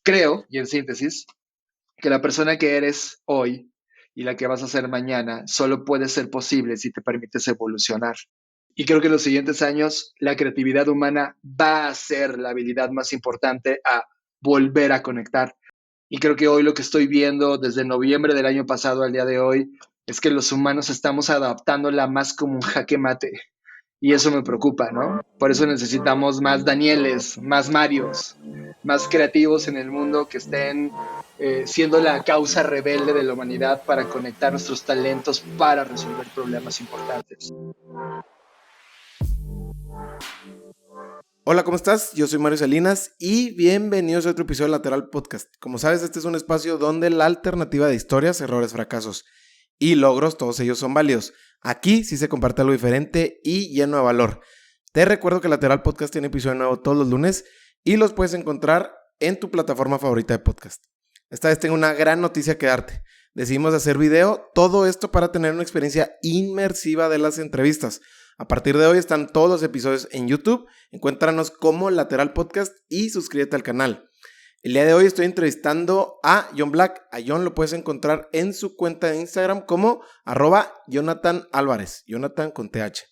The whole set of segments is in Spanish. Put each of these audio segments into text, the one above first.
Creo, y en síntesis, que la persona que eres hoy y la que vas a ser mañana solo puede ser posible si te permites evolucionar. Y creo que en los siguientes años la creatividad humana va a ser la habilidad más importante a volver a conectar. Y creo que hoy lo que estoy viendo desde noviembre del año pasado al día de hoy es que los humanos estamos adaptándola más como un jaque mate. Y eso me preocupa, ¿no? Por eso necesitamos más Danieles, más Marios, más creativos en el mundo que estén siendo la causa rebelde de la humanidad para conectar nuestros talentos para resolver problemas importantes. Hola, ¿cómo estás? Yo soy Mario Salinas y bienvenidos a otro episodio de Lateral Podcast. Como sabes, este es un espacio donde la alternativa de historias, errores, fracasos y logros, todos ellos son válidos. Aquí sí se comparte algo diferente y lleno de valor. Te recuerdo que Lateral Podcast tiene episodio nuevo todos los lunes y los puedes encontrar en tu plataforma favorita de podcast. Esta vez tengo una gran noticia que darte. Decidimos hacer video, todo esto para tener una experiencia inmersiva de las entrevistas. A partir de hoy están todos los episodios en YouTube. Encuéntranos como Lateral Podcast y suscríbete al canal. El día de hoy estoy entrevistando a John Black. A John lo puedes encontrar en su cuenta de Instagram como @Jonathan Álvarez, Jonathan con TH.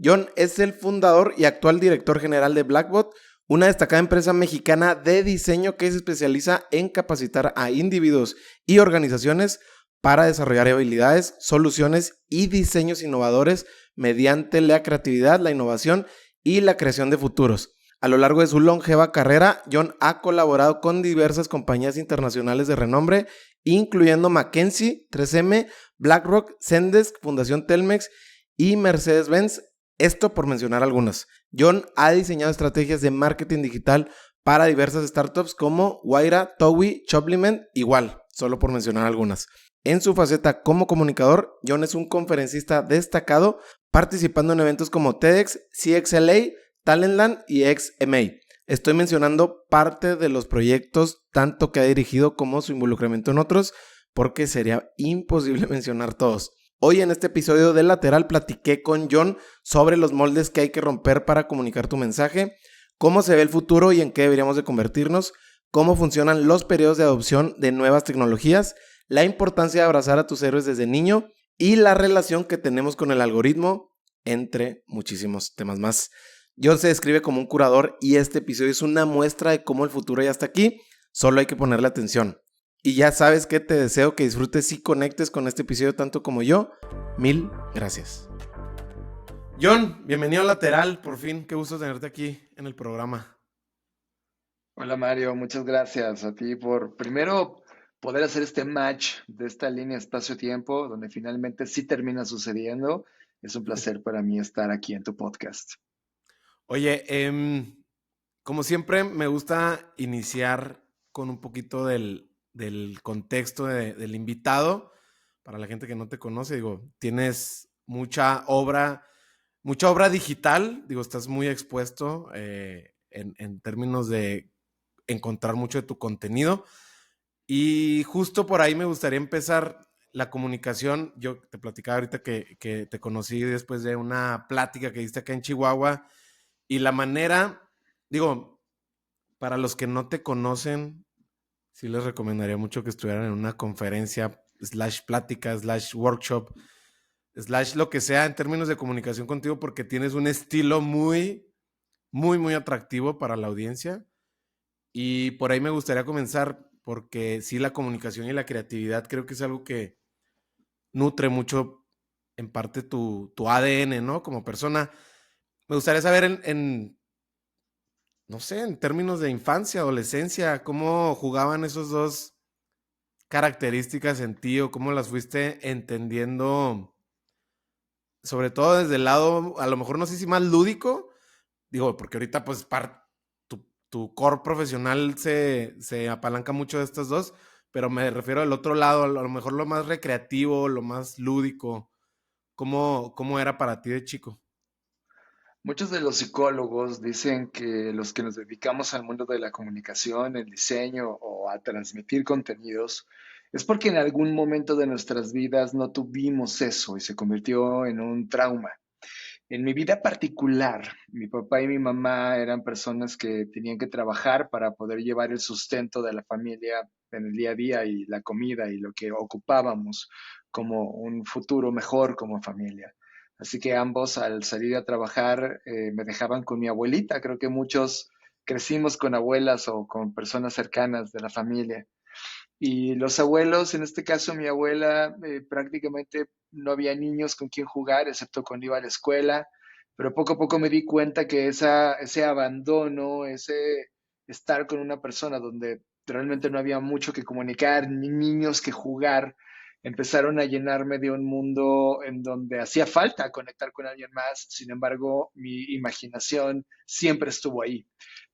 John es el fundador y actual director general de Blackbot, una destacada empresa mexicana de diseño que se especializa en capacitar a individuos y organizaciones para desarrollar habilidades, soluciones y diseños innovadores mediante la creatividad, la innovación y la creación de futuros. A lo largo de su longeva carrera, John ha colaborado con diversas compañías internacionales de renombre, incluyendo McKinsey, 3M, BlackRock, Zendesk, Fundación Telmex y Mercedes-Benz, esto por mencionar algunas. John ha diseñado estrategias de marketing digital para diversas startups como Wayra, Towi, Chopliment, igual, solo por mencionar algunas. En su faceta como comunicador, John es un conferencista destacado, participando en eventos como TEDx, CXLA, Talentland y XMA. Estoy mencionando parte de los proyectos, tanto que ha dirigido como su involucramiento en otros, porque sería imposible mencionar todos. Hoy en este episodio de Lateral platiqué con John sobre los moldes que hay que romper para comunicar tu mensaje, cómo se ve el futuro y en qué deberíamos de convertirnos, cómo funcionan los periodos de adopción de nuevas tecnologías, la importancia de abrazar a tus héroes desde niño y la relación que tenemos con el algoritmo, entre muchísimos temas más. John se describe como un curador y este episodio es una muestra de cómo el futuro ya está aquí, solo hay que ponerle atención. Y ya sabes que te deseo que disfrutes y conectes con este episodio tanto como yo. Mil gracias. John, bienvenido a Lateral, por fin, qué gusto tenerte aquí en el programa. Hola Mario, muchas gracias a ti por primero poder hacer este match de esta línea espacio-tiempo donde finalmente sí termina sucediendo. Es un placer para mí estar aquí en tu podcast. Oye, como siempre me gusta iniciar con un poquito del contexto del invitado. Para la gente que no te conoce, digo, tienes mucha obra digital, digo, estás muy expuesto en términos de encontrar mucho de tu contenido. Y justo por ahí me gustaría empezar la comunicación. Yo te platicaba ahorita que te conocí después de una plática que diste acá en Chihuahua y la manera, digo, para los que no te conocen, sí les recomendaría mucho que estuvieran en una conferencia, / plática, / workshop, / lo que sea en términos de comunicación contigo, porque tienes un estilo muy, muy, muy atractivo para la audiencia. Y por ahí me gustaría comenzar, porque sí, la comunicación y la creatividad creo que es algo que nutre mucho en parte tu ADN, ¿no? Como persona. Me gustaría saber no sé, en términos de infancia, adolescencia, cómo jugaban esos dos características en ti o cómo las fuiste entendiendo, sobre todo desde el lado, a lo mejor no sé si más lúdico, digo, porque ahorita pues tu core profesional se apalanca mucho de estas dos, pero me refiero al otro lado, a lo mejor lo más recreativo, lo más lúdico, cómo era para ti de chico. Muchos de los psicólogos dicen que los que nos dedicamos al mundo de la comunicación, el diseño o a transmitir contenidos, es porque en algún momento de nuestras vidas no tuvimos eso y se convirtió en un trauma. En mi vida particular, mi papá y mi mamá eran personas que tenían que trabajar para poder llevar el sustento de la familia en el día a día y la comida y lo que ocupábamos como un futuro mejor como familia. Así que ambos al salir a trabajar me dejaban con mi abuelita. Creo que muchos crecimos con abuelas o con personas cercanas de la familia. Y los abuelos, en este caso mi abuela, prácticamente no había niños con quien jugar, excepto cuando iba a la escuela, pero poco a poco me di cuenta que ese abandono, ese estar con una persona donde realmente no había mucho que comunicar, ni niños que jugar, empezaron a llenarme de un mundo en donde hacía falta conectar con alguien más. Sin embargo, mi imaginación siempre estuvo ahí.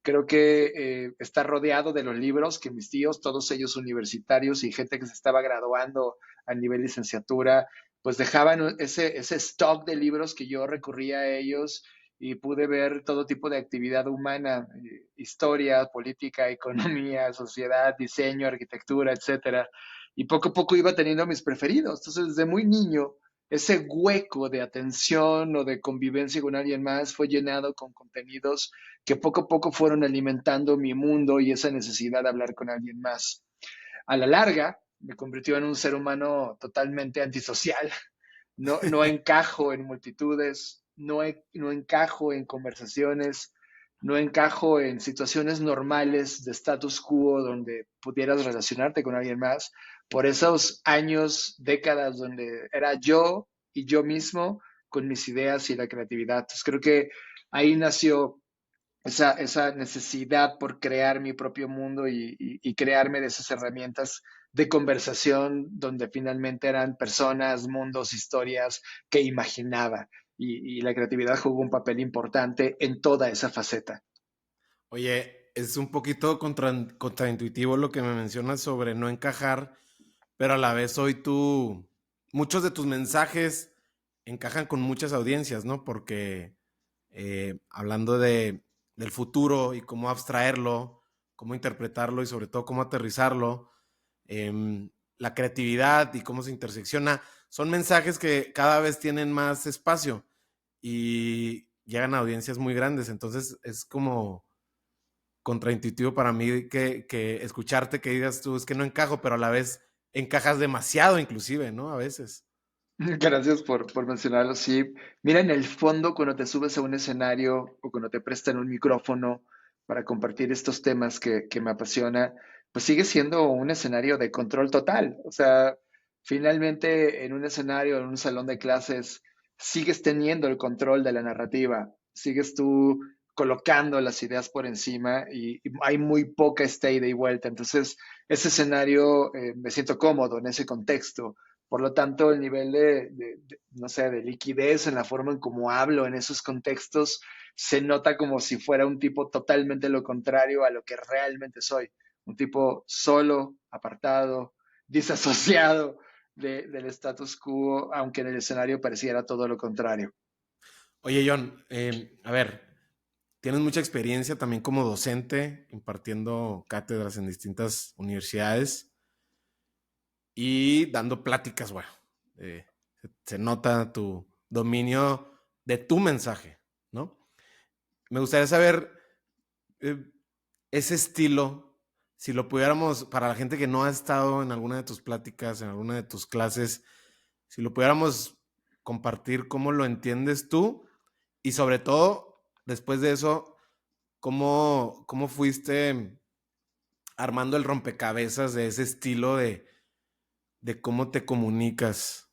Creo que está rodeado de los libros que mis tíos, todos ellos universitarios y gente que se estaba graduando a nivel licenciatura, pues dejaban ese stock de libros que yo recurría a ellos y pude ver todo tipo de actividad humana, historia, política, economía, sociedad, diseño, arquitectura, etcétera. Y poco a poco iba teniendo mis preferidos. Entonces, desde muy niño, ese hueco de atención o de convivencia con alguien más fue llenado con contenidos que poco a poco fueron alimentando mi mundo y esa necesidad de hablar con alguien más. A la larga, me convirtió en un ser humano totalmente antisocial. No encajo en multitudes, no encajo en conversaciones, no encajo en situaciones normales de status quo donde pudieras relacionarte con alguien más. Por esos años, décadas donde era yo y yo mismo con mis ideas y la creatividad. Entonces creo que ahí nació esa necesidad por crear mi propio mundo y crearme de esas herramientas de conversación donde finalmente eran personas, mundos, historias que imaginaba. Y la creatividad jugó un papel importante en toda esa faceta. Oye, es un poquito contraintuitivo lo que me mencionas sobre no encajar, pero a la vez hoy muchos de tus mensajes encajan con muchas audiencias, ¿no? Porque hablando del futuro y cómo abstraerlo, cómo interpretarlo y sobre todo cómo aterrizarlo, la creatividad y cómo se intersecciona, son mensajes que cada vez tienen más espacio y llegan a audiencias muy grandes. Entonces es como contraintuitivo para mí que escucharte que digas tú, es que no encajo, pero a la vez encajas demasiado inclusive, ¿no? A veces. Gracias por mencionarlo, sí. Mira, en el fondo, cuando te subes a un escenario o cuando te prestan un micrófono para compartir estos temas que me apasiona, pues sigue siendo un escenario de control total. O sea, finalmente en un escenario, en un salón de clases, sigues teniendo el control de la narrativa, sigues tú colocando las ideas por encima y hay muy poca ida y vuelta. Entonces, ese escenario, me siento cómodo en ese contexto. Por lo tanto, el nivel no sé, de liquidez en la forma en cómo hablo en esos contextos se nota como si fuera un tipo totalmente lo contrario a lo que realmente soy. Un tipo solo, apartado, disasociado del status quo, aunque en el escenario pareciera todo lo contrario. Oye, John, a ver, tienes mucha experiencia también como docente, impartiendo cátedras en distintas universidades y dando pláticas, bueno, se nota tu dominio de tu mensaje, ¿no? Me gustaría saber eh, ese estilo, si lo pudiéramos, para la gente que no ha estado en alguna de tus pláticas, en alguna de tus clases, si lo pudiéramos compartir, cómo lo entiendes tú y sobre todo, después de eso, cómo fuiste armando el rompecabezas de ese estilo de cómo te comunicas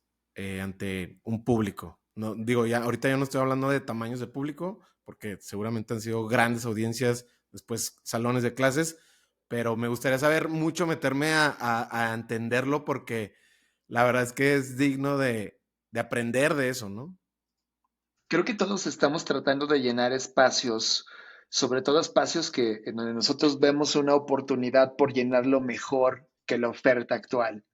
ante un público. No, digo, ya, ahorita yo no estoy hablando de tamaños de público, porque seguramente han sido grandes audiencias, después salones de clases, pero me gustaría saber mucho, meterme a entenderlo, porque la verdad es que es digno de aprender de eso, ¿no? Creo que todos estamos tratando de llenar espacios, sobre todo espacios en donde nosotros vemos una oportunidad por llenarlo mejor que la oferta actual.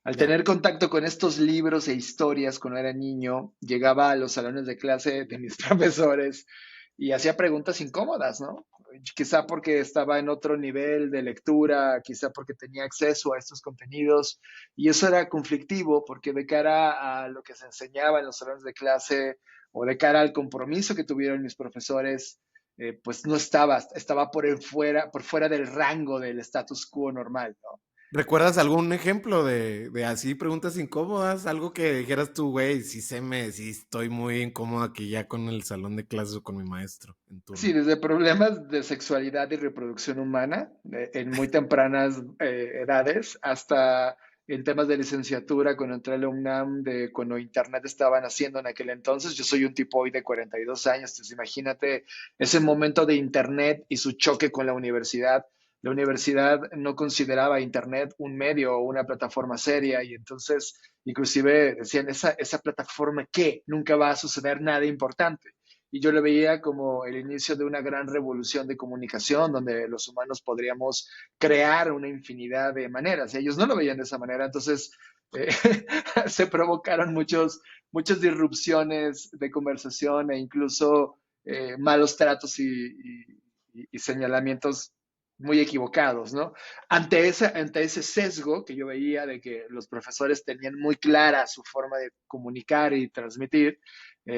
Al Ya. tener contacto con estos libros e historias cuando era niño, llegaba a los salones de clase de mis profesores y hacía preguntas incómodas, ¿no? Quizá porque estaba en otro nivel de lectura, quizá porque tenía acceso a estos contenidos, y eso era conflictivo porque de cara a lo que se enseñaba en los salones de clase o de cara al compromiso que tuvieron mis profesores, pues no estaba por fuera del rango del status quo normal, ¿no? ¿Recuerdas algún ejemplo de así preguntas incómodas? Algo que dijeras tú, güey, sí estoy muy incómodo aquí ya con el salón de clases o con mi maestro en Sí, turno. desde problemas de sexualidad y reproducción humana en muy tempranas edades, hasta en temas de licenciatura cuando entré a la UNAM, de cuando Internet estaba naciendo en aquel entonces. Yo soy un tipo hoy de 42 años, entonces imagínate ese momento de Internet y su choque con la universidad. La universidad no consideraba Internet un medio o una plataforma seria, y entonces inclusive decían, esa plataforma, ¿qué? Nunca va a suceder nada importante, y yo lo veía como el inicio de una gran revolución de comunicación donde los humanos podríamos crear una infinidad de maneras. Ellos no lo veían de esa manera, entonces eh, se provocaron muchas disrupciones de conversación e incluso malos tratos y señalamientos muy equivocados, ¿no? Ante ese sesgo que yo veía de que los profesores tenían muy clara su forma de comunicar y transmitir,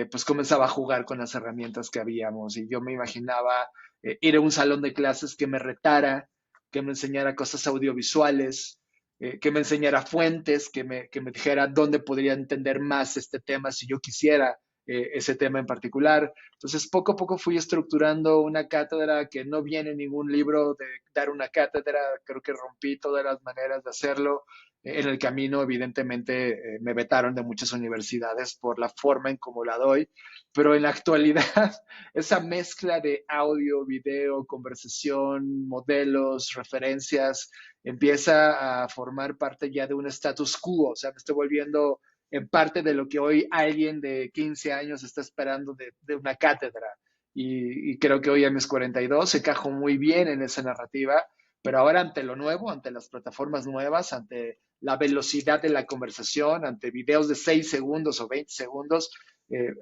pues comenzaba a jugar con las herramientas que habíamos, y yo me imaginaba ir a un salón de clases que me retara, que me enseñara cosas audiovisuales, que me enseñara fuentes, que me dijera dónde podría entender más este tema si yo quisiera ese tema en particular. Entonces, poco a poco fui estructurando una cátedra que no viene en ningún libro de dar una cátedra. Creo que rompí todas las maneras de hacerlo. En el camino, evidentemente, me vetaron de muchas universidades por la forma en cómo la doy, pero en la actualidad, esa mezcla de audio, video, conversación, modelos, referencias, empieza a formar parte ya de un status quo. O sea, me estoy volviendo en parte de lo que hoy alguien de 15 años está esperando de una cátedra. Y creo que hoy a mis 42 se cajo muy bien en esa narrativa, pero ahora ante lo nuevo, ante las plataformas nuevas, ante la velocidad de la conversación, ante videos de 6 segundos o 20 segundos,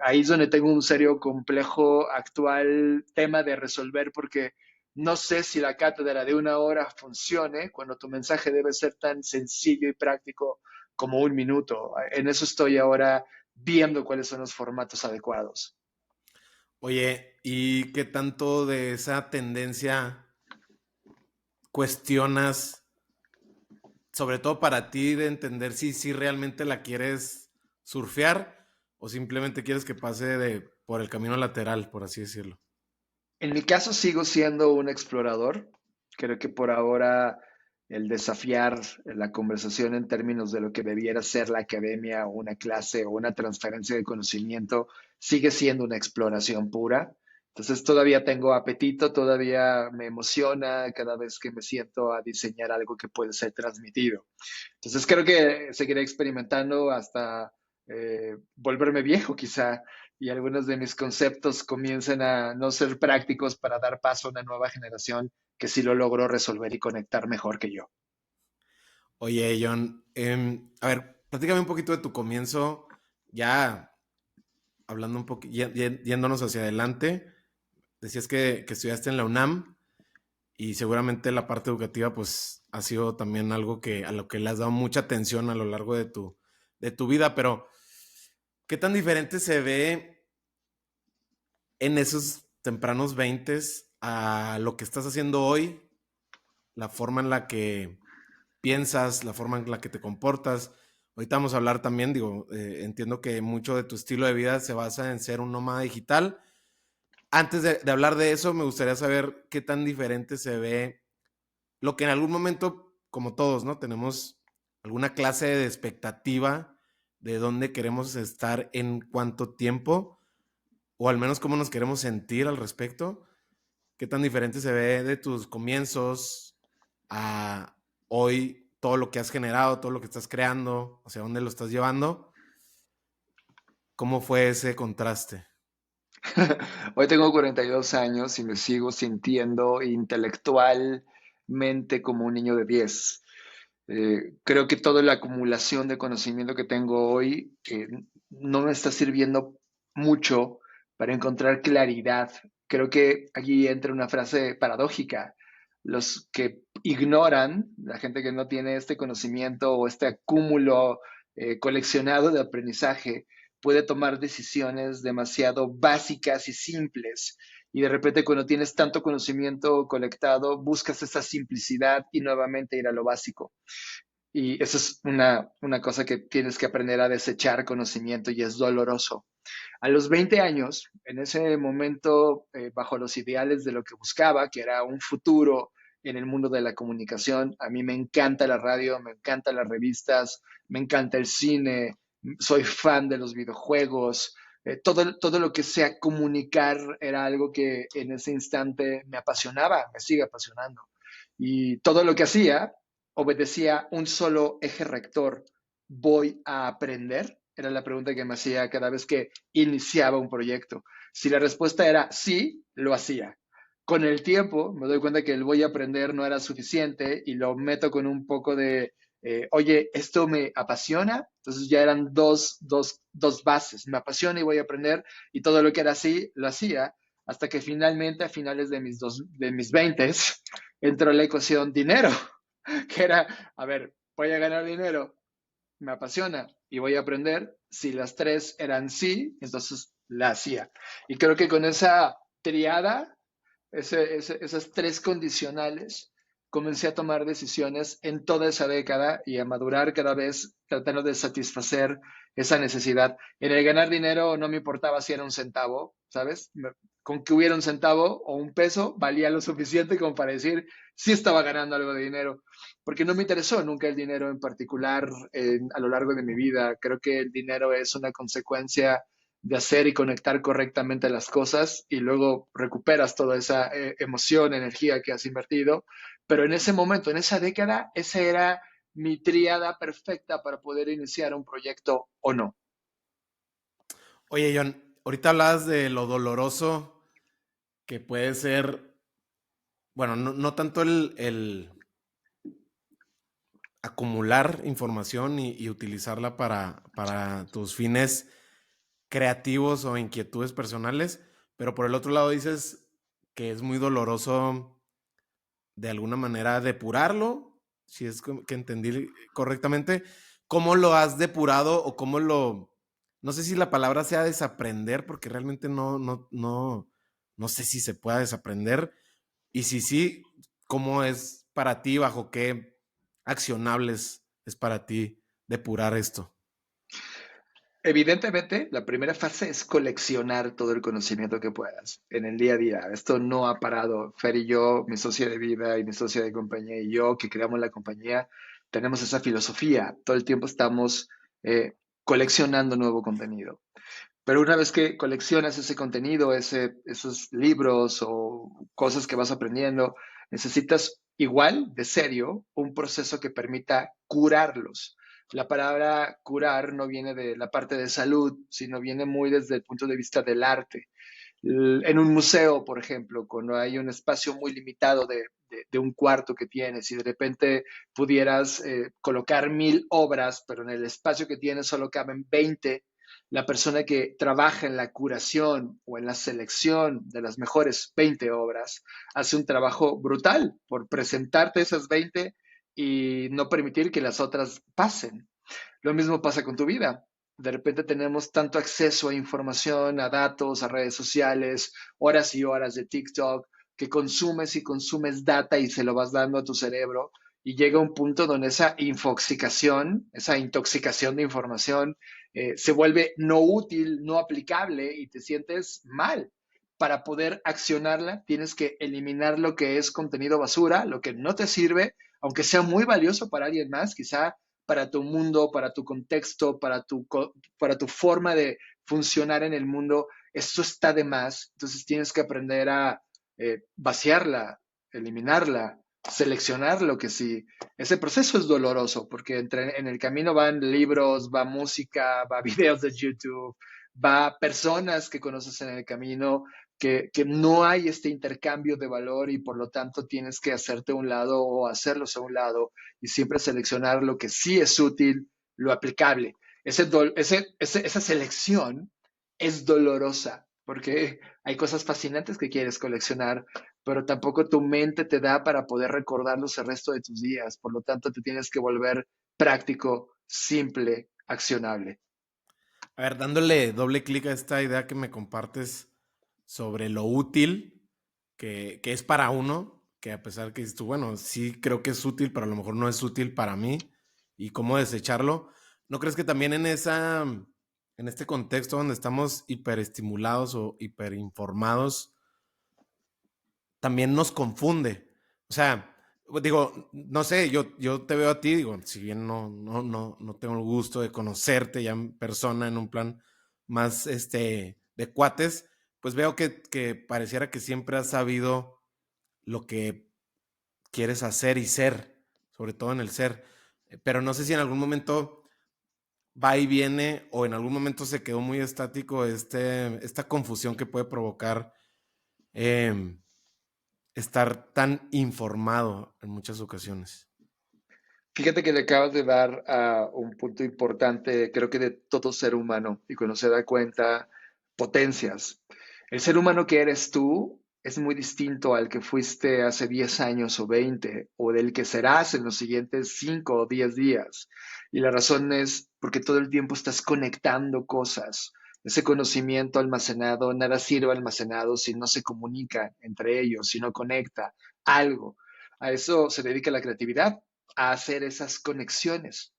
ahí es donde tengo un serio complejo actual tema de resolver, porque no sé si la cátedra de una hora funcione cuando tu mensaje debe ser tan sencillo y práctico como un minuto. En eso estoy ahora viendo cuáles son los formatos adecuados. Oye, ¿y qué tanto de esa tendencia cuestionas, sobre todo para ti, de entender si realmente la quieres surfear o simplemente quieres que pase por el camino lateral, por así decirlo? En mi caso sigo siendo un explorador. Creo que por ahora el desafiar la conversación en términos de lo que debiera ser la academia o una clase o una transferencia de conocimiento sigue siendo una exploración pura. Entonces todavía tengo apetito, todavía me emociona cada vez que me siento a diseñar algo que puede ser transmitido. Entonces creo que seguiré experimentando hasta volverme viejo quizá, y algunos de mis conceptos comiencen a no ser prácticos para dar paso a una nueva generación que sí lo logró resolver y conectar mejor que yo. Oye, John, a ver, platícame un poquito de tu comienzo, ya hablando un poquito, yéndonos hacia adelante. Decías que estudiaste en la UNAM y seguramente la parte educativa pues ha sido también algo a lo que le has dado mucha atención a lo largo de tu vida, pero ¿qué tan diferente se ve en esos tempranos veintes a lo que estás haciendo hoy? La forma en la que piensas, la forma en la que te comportas. Ahorita vamos a hablar también, digo, entiendo que mucho de tu estilo de vida se basa en ser un nómada digital. Antes de hablar de eso, me gustaría saber qué tan diferente se ve lo que en algún momento, como todos, ¿no? Tenemos alguna clase de expectativa de dónde queremos estar en cuánto tiempo, o al menos cómo nos queremos sentir al respecto. ¿Qué tan diferente se ve de tus comienzos a hoy, todo lo que has generado, todo lo que estás creando, hacia dónde lo estás llevando? ¿Cómo fue ese contraste? Hoy tengo 42 años y me sigo sintiendo intelectualmente como un niño de 10. Creo que toda la acumulación de conocimiento que tengo hoy no me está sirviendo mucho para encontrar claridad. Creo que aquí entra una frase paradójica. Los que ignoran, la gente que no tiene este conocimiento o este acúmulo coleccionado de aprendizaje, puede tomar decisiones demasiado básicas y simples. Y de repente cuando tienes tanto conocimiento colectado, buscas esa simplicidad y nuevamente ir a lo básico. Y eso es una cosa que tienes que aprender a desechar conocimiento y es doloroso. A los 20 años, en ese momento, bajo los ideales de lo que buscaba, que era un futuro en el mundo de la comunicación, a mí me encanta la radio, me encantan las revistas, me encanta el cine, soy fan de los videojuegos, todo lo que sea comunicar era algo que en ese instante me apasionaba, me sigue apasionando. Y todo lo que hacía obedecía un solo eje rector: voy a aprender. Era la pregunta que me hacía cada vez que iniciaba un proyecto. Si la respuesta era sí, lo hacía. Con el tiempo me doy cuenta que el voy a aprender no era suficiente y lo meto con un poco de, oye, esto me apasiona. Entonces ya eran dos bases. Me apasiona y voy a aprender, y todo lo que era así lo hacía, hasta que finalmente a finales de mis 20 entró la ecuación dinero, que era, a ver, voy a ganar dinero, me apasiona y voy a aprender. Si las tres eran sí, entonces la hacía. Y creo que con esa triada, esas tres condicionales, comencé a tomar decisiones en toda esa década y a madurar cada vez tratando de satisfacer esa necesidad. En el ganar dinero no me importaba si era un centavo, ¿sabes? Con que hubiera un centavo o un peso valía lo suficiente como para decir sí estaba ganando algo de dinero, porque no me interesó nunca el dinero en particular a lo largo de mi vida. Creo que el dinero es una consecuencia de hacer y conectar correctamente las cosas, y luego recuperas toda esa emoción, energía que has invertido. Pero en ese momento, en esa década, esa era mi tríada perfecta para poder iniciar un proyecto o no. Oye, John, ahorita hablabas de lo doloroso que puede ser, bueno, no tanto el acumular información y utilizarla para tus fines creativos o inquietudes personales, pero por el otro lado dices que es muy doloroso de alguna manera depurarlo, si es que entendí correctamente. ¿Cómo lo has depurado o cómo lo, no sé si la palabra sea desaprender, porque realmente no sé si se pueda desaprender, y si sí, cómo es para ti, bajo qué accionables es para ti depurar esto? Evidentemente, la primera fase es coleccionar todo el conocimiento que puedas en el día a día. Esto no ha parado. Fer y yo, mi socia de vida y mi socia de compañía y yo, que creamos la compañía, tenemos esa filosofía. Todo el tiempo estamos coleccionando nuevo contenido. Pero una vez que coleccionas ese contenido, esos libros o cosas que vas aprendiendo, necesitas igual de serio un proceso que permita curarlos. La palabra curar no viene de la parte de salud, sino viene muy desde el punto de vista del arte. En un museo, por ejemplo, cuando hay un espacio muy limitado de un cuarto que tienes y de repente pudieras colocar 1000 obras, pero en el espacio que tienes solo caben 20, la persona que trabaja en la curación o en la selección de las mejores 20 obras hace un trabajo brutal por presentarte esas 20 y no permitir que las otras pasen. Lo mismo pasa con tu vida. De repente tenemos tanto acceso a información, a datos, a redes sociales, horas y horas de TikTok, que consumes y consumes data y se lo vas dando a tu cerebro, y llega un punto donde esa infoxicación, esa intoxicación de información, se vuelve no útil, no aplicable y te sientes mal. Para poder accionarla, tienes que eliminar lo que es contenido basura, lo que no te sirve, aunque sea muy valioso para alguien más, quizá para tu mundo, para tu contexto, para tu forma de funcionar en el mundo. Esto está de más. Entonces tienes que aprender a vaciarla, eliminarla, seleccionar lo que sí. Ese proceso es doloroso porque en el camino van libros, va música, va videos de YouTube, va personas que conoces en el camino, que no hay este intercambio de valor y por lo tanto tienes que hacerte a un lado o hacerlos a un lado y siempre seleccionar lo que sí es útil, lo aplicable. Esa selección es dolorosa, porque hay cosas fascinantes que quieres coleccionar, pero tampoco tu mente te da para poder recordarlos el resto de tus días. Por lo tanto, te tienes que volver práctico, simple, accionable. A ver, dándole doble clic a esta idea que me compartes sobre lo útil que es para uno, que a pesar que dices tú, bueno, sí creo que es útil, pero a lo mejor no es útil para mí, y cómo desecharlo. ¿No crees que también en este contexto donde estamos hiperestimulados o hiperinformados, también nos confunde? O sea, digo, no sé, yo te veo a ti, digo, si bien no tengo el gusto de conocerte ya en persona, en un plan más de cuates, pues veo que pareciera que siempre has sabido lo que quieres hacer y ser, sobre todo en el ser. Pero no sé si en algún momento va y viene o en algún momento se quedó muy estático esta confusión que puede provocar eh, estar tan informado en muchas ocasiones. Fíjate que le acabas de dar a un punto importante, creo que de todo ser humano, y cuando se da cuenta, potencias. El ser humano que eres tú es muy distinto al que fuiste hace 10 años o 20, o del que serás en los siguientes 5 o 10 días. Y la razón es porque todo el tiempo estás conectando cosas. Ese conocimiento almacenado, nada sirve almacenado si no se comunica entre ellos, si no conecta algo. A eso se dedica la creatividad, a hacer esas conexiones.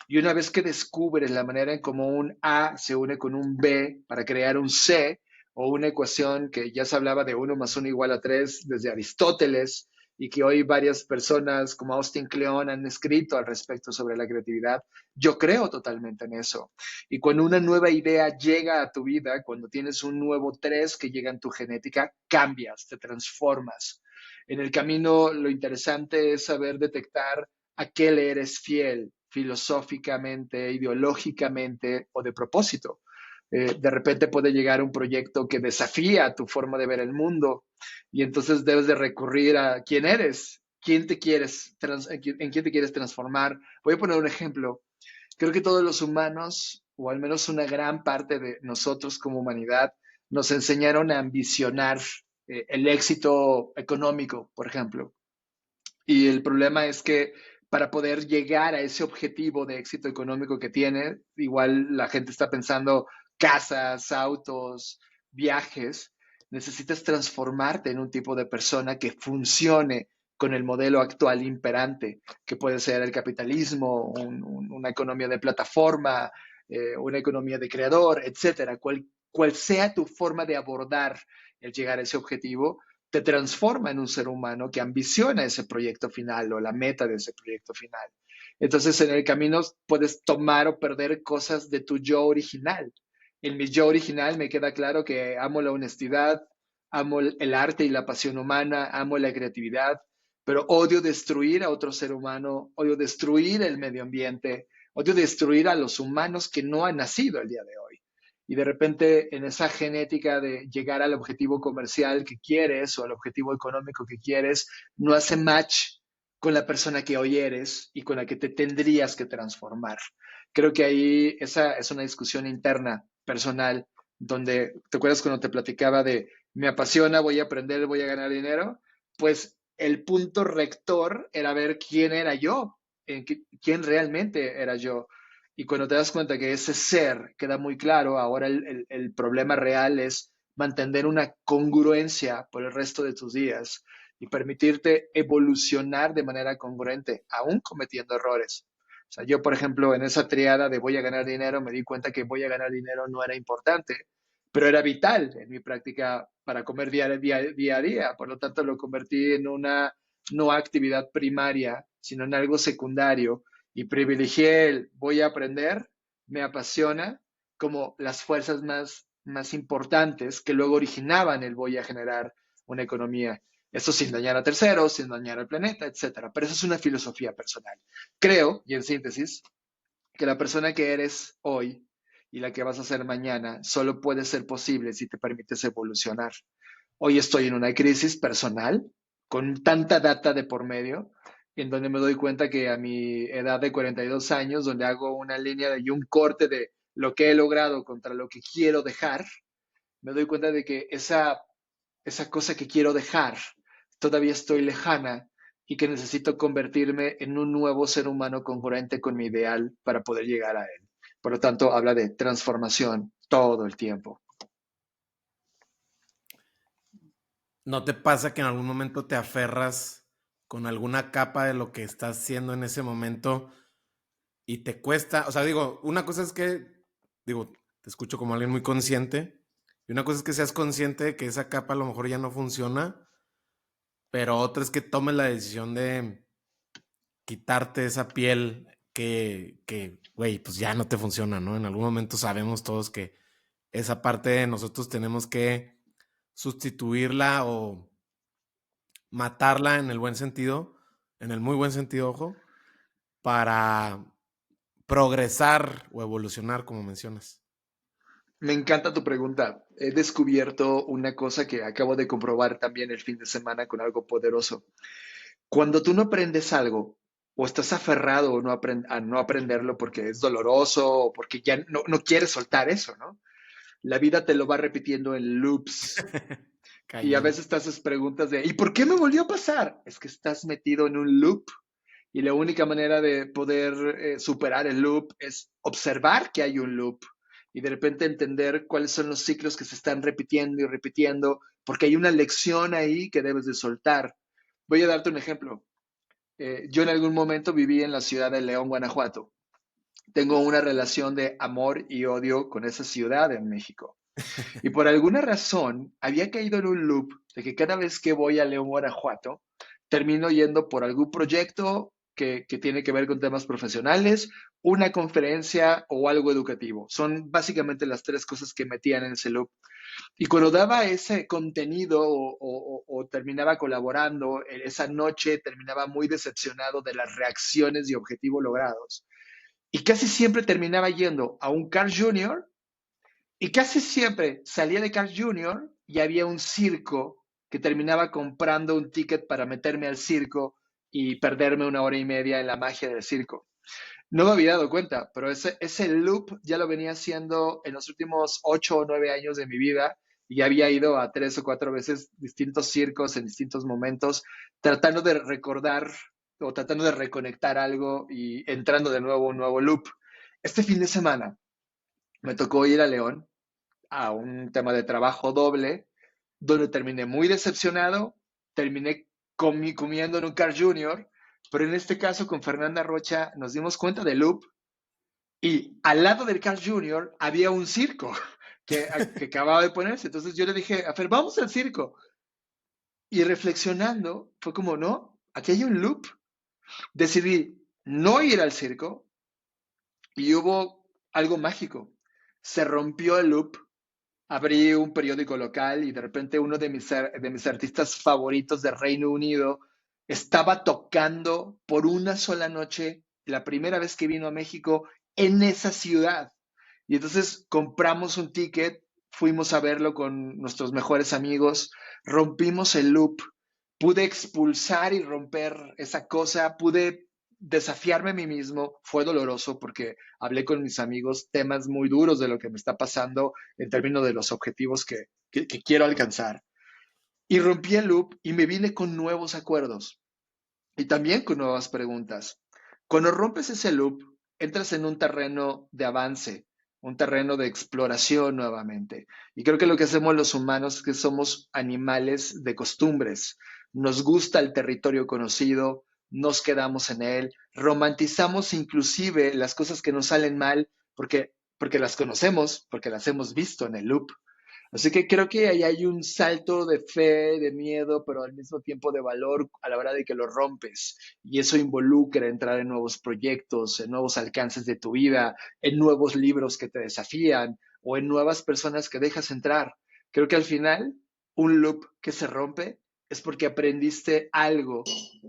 Y una vez que descubres la manera en cómo un A se une con un B para crear un C, o una ecuación que ya se hablaba de 1 más 1 igual a 3 desde Aristóteles, y que hoy varias personas como Austin Kleon han escrito al respecto sobre la creatividad, yo creo totalmente en eso. Y cuando una nueva idea llega a tu vida, cuando tienes un nuevo 3 que llega en tu genética, cambias, te transformas. En el camino, lo interesante es saber detectar a qué le eres fiel filosóficamente, ideológicamente o de propósito. De repente puede llegar un proyecto que desafía tu forma de ver el mundo y entonces debes de recurrir a quién eres, en quién te quieres transformar. Voy a poner un ejemplo. Creo que todos los humanos, o al menos una gran parte de nosotros como humanidad, nos enseñaron a ambicionar el éxito económico, por ejemplo. Y el problema es que para poder llegar a ese objetivo de éxito económico que tiene, igual la gente está pensando casas, autos, viajes, necesitas transformarte en un tipo de persona que funcione con el modelo actual imperante, que puede ser el capitalismo, una economía de plataforma, una economía de creador, etcétera. Cual sea tu forma de abordar el llegar a ese objetivo, te transforma en un ser humano que ambiciona ese proyecto final o la meta de ese proyecto final. Entonces, en el camino puedes tomar o perder cosas de tu yo original. En mi yo original me queda claro que amo la honestidad, amo el arte y la pasión humana, amo la creatividad, pero odio destruir a otro ser humano, odio destruir el medio ambiente, odio destruir a los humanos que no han nacido el día de hoy. Y de repente en esa genética de llegar al objetivo comercial que quieres o al objetivo económico que quieres, no hace match con la persona que hoy eres y con la que te tendrías que transformar. Creo que ahí esa es una discusión interna, personal, donde, ¿te acuerdas cuando te platicaba de me apasiona, voy a aprender, voy a ganar dinero? Pues el punto rector era ver quién era yo, quién realmente era yo. Y cuando te das cuenta que ese ser queda muy claro, ahora el problema real es mantener una congruencia por el resto de tus días y permitirte evolucionar de manera congruente, aún cometiendo errores. O sea, yo, por ejemplo, en esa triada de voy a ganar dinero, me di cuenta que voy a ganar dinero no era importante, pero era vital en mi práctica para comer día a día. Por lo tanto, lo convertí en una no actividad primaria, sino en algo secundario y privilegié el voy a aprender, me apasiona, como las fuerzas más importantes que luego originaban el voy a generar una economía. Esto sin dañar a terceros, sin dañar al planeta, etcétera. Pero eso es una filosofía personal. Creo, y en síntesis, que la persona que eres hoy y la que vas a ser mañana solo puede ser posible si te permites evolucionar. Hoy estoy en una crisis personal con tanta data de por medio, en donde me doy cuenta que a mi edad de 42 años, donde hago una línea y un corte de lo que he logrado contra lo que quiero dejar, me doy cuenta de que esa cosa que quiero dejar, todavía estoy lejana y que necesito convertirme en un nuevo ser humano congruente con mi ideal para poder llegar a él. Por lo tanto, habla de transformación todo el tiempo. ¿No te pasa que en algún momento te aferras con alguna capa de lo que estás haciendo en ese momento y te cuesta? O sea, digo, una cosa es que, digo, te escucho como alguien muy consciente, y una cosa es que seas consciente de que esa capa a lo mejor ya no funciona, pero otra es que tomes la decisión de quitarte esa piel güey, pues ya no te funciona, ¿no? En algún momento sabemos todos que esa parte de nosotros tenemos que sustituirla o matarla en el buen sentido, en el muy buen sentido, ojo, para progresar o evolucionar, como mencionas. Me encanta tu pregunta. He descubierto una cosa que acabo de comprobar también el fin de semana con algo poderoso. Cuando tú no aprendes algo o estás aferrado o a no aprenderlo porque es doloroso o porque ya no quieres soltar eso, ¿no? La vida te lo va repitiendo en loops y a Cañón. veces te haces preguntas de ¿y por qué me volvió a pasar? Es que estás metido en un loop y la única manera de poder superar el loop es observar que hay un loop y de repente entender cuáles son los ciclos que se están repitiendo y repitiendo, porque hay una lección ahí que debes de soltar. Voy a darte un ejemplo. Yo en algún momento viví en la ciudad de León, Guanajuato. Tengo una relación de amor y odio con esa ciudad en México. Y por alguna razón había caído en un loop de que cada vez que voy a León, Guanajuato, termino yendo por algún proyecto que tiene que ver con temas profesionales, una conferencia o algo educativo. Son básicamente las tres cosas que metían en ese loop. Y cuando daba ese contenido o terminaba colaborando, esa noche terminaba muy decepcionado de las reacciones y objetivos logrados. Y casi siempre terminaba yendo a un Carl Jr. Y casi siempre salía de Carl Jr. y había un circo que terminaba comprando un ticket para meterme al circo y perderme una hora y media en la magia del circo. No me había dado cuenta, pero ese loop ya lo venía haciendo en los últimos 8 o 9 años de mi vida y ya había ido a 3 o 4 veces distintos circos en distintos momentos, tratando de recordar o tratando de reconectar algo y entrando de nuevo a un nuevo loop. Este fin de semana me tocó ir a León a un tema de trabajo doble, donde terminé muy decepcionado, terminé comiendo en un Carl Jr., pero en este caso con Fernanda Rocha nos dimos cuenta del loop y al lado del Carl Jr. había un circo que acababa de ponerse. Entonces yo le dije, a Fer, vamos al circo. Y reflexionando, fue como, no, aquí hay un loop. Decidí no ir al circo y hubo algo mágico. Se rompió el loop, abrí un periódico local y de repente uno de mis artistas favoritos de Reino Unido estaba tocando por una sola noche, la primera vez que vino a México, en esa ciudad. Y entonces compramos un ticket, fuimos a verlo con nuestros mejores amigos, rompimos el loop, pude expulsar y romper esa cosa, pude desafiarme a mí mismo. Fue doloroso porque hablé con mis amigos temas muy duros de lo que me está pasando en términos de los objetivos que quiero alcanzar. Y rompí el loop y me vine con nuevos acuerdos y también con nuevas preguntas. Cuando rompes ese loop, entras en un terreno de avance, un terreno de exploración nuevamente. Y creo que lo que hacemos los humanos es que somos animales de costumbres. Nos gusta el territorio conocido, nos quedamos en él, romantizamos inclusive las cosas que nos salen mal porque las conocemos, porque las hemos visto en el loop. Así que creo que ahí hay un salto de fe, de miedo, pero al mismo tiempo de valor a la hora de que lo rompes. Y eso involucra entrar en nuevos proyectos, en nuevos alcances de tu vida, en nuevos libros que te desafían o en nuevas personas que dejas entrar. Creo que al final, un loop que se rompe es porque aprendiste algo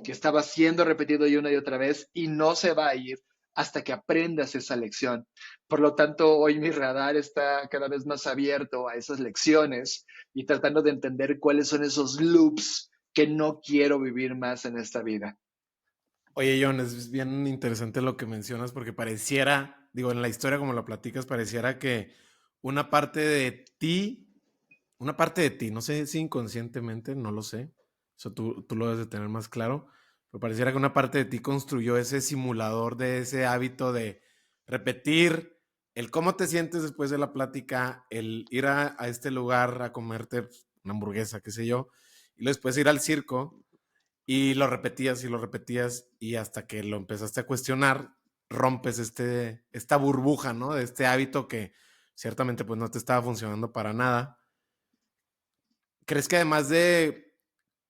que estaba siendo repetido y otra vez y no se va a ir hasta que aprendas esa lección. Por lo tanto, hoy mi radar está cada vez más abierto a esas lecciones y tratando de entender cuáles son esos loops que no quiero vivir más en esta vida. Oye, John, es bien interesante lo que mencionas porque pareciera, digo, en la historia como lo platicas, pareciera que una parte de ti una parte de ti, no sé si inconscientemente, no lo sé, eso tú lo debes de tener más claro, pero pareciera que una parte de ti construyó ese simulador de ese hábito de repetir el cómo te sientes después de la plática, el ir a este lugar a comerte una hamburguesa, qué sé yo, y después ir al circo y lo repetías y hasta que lo empezaste a cuestionar, rompes esta burbuja, ¿no? De este hábito que ciertamente pues no te estaba funcionando para nada. ¿Crees que además de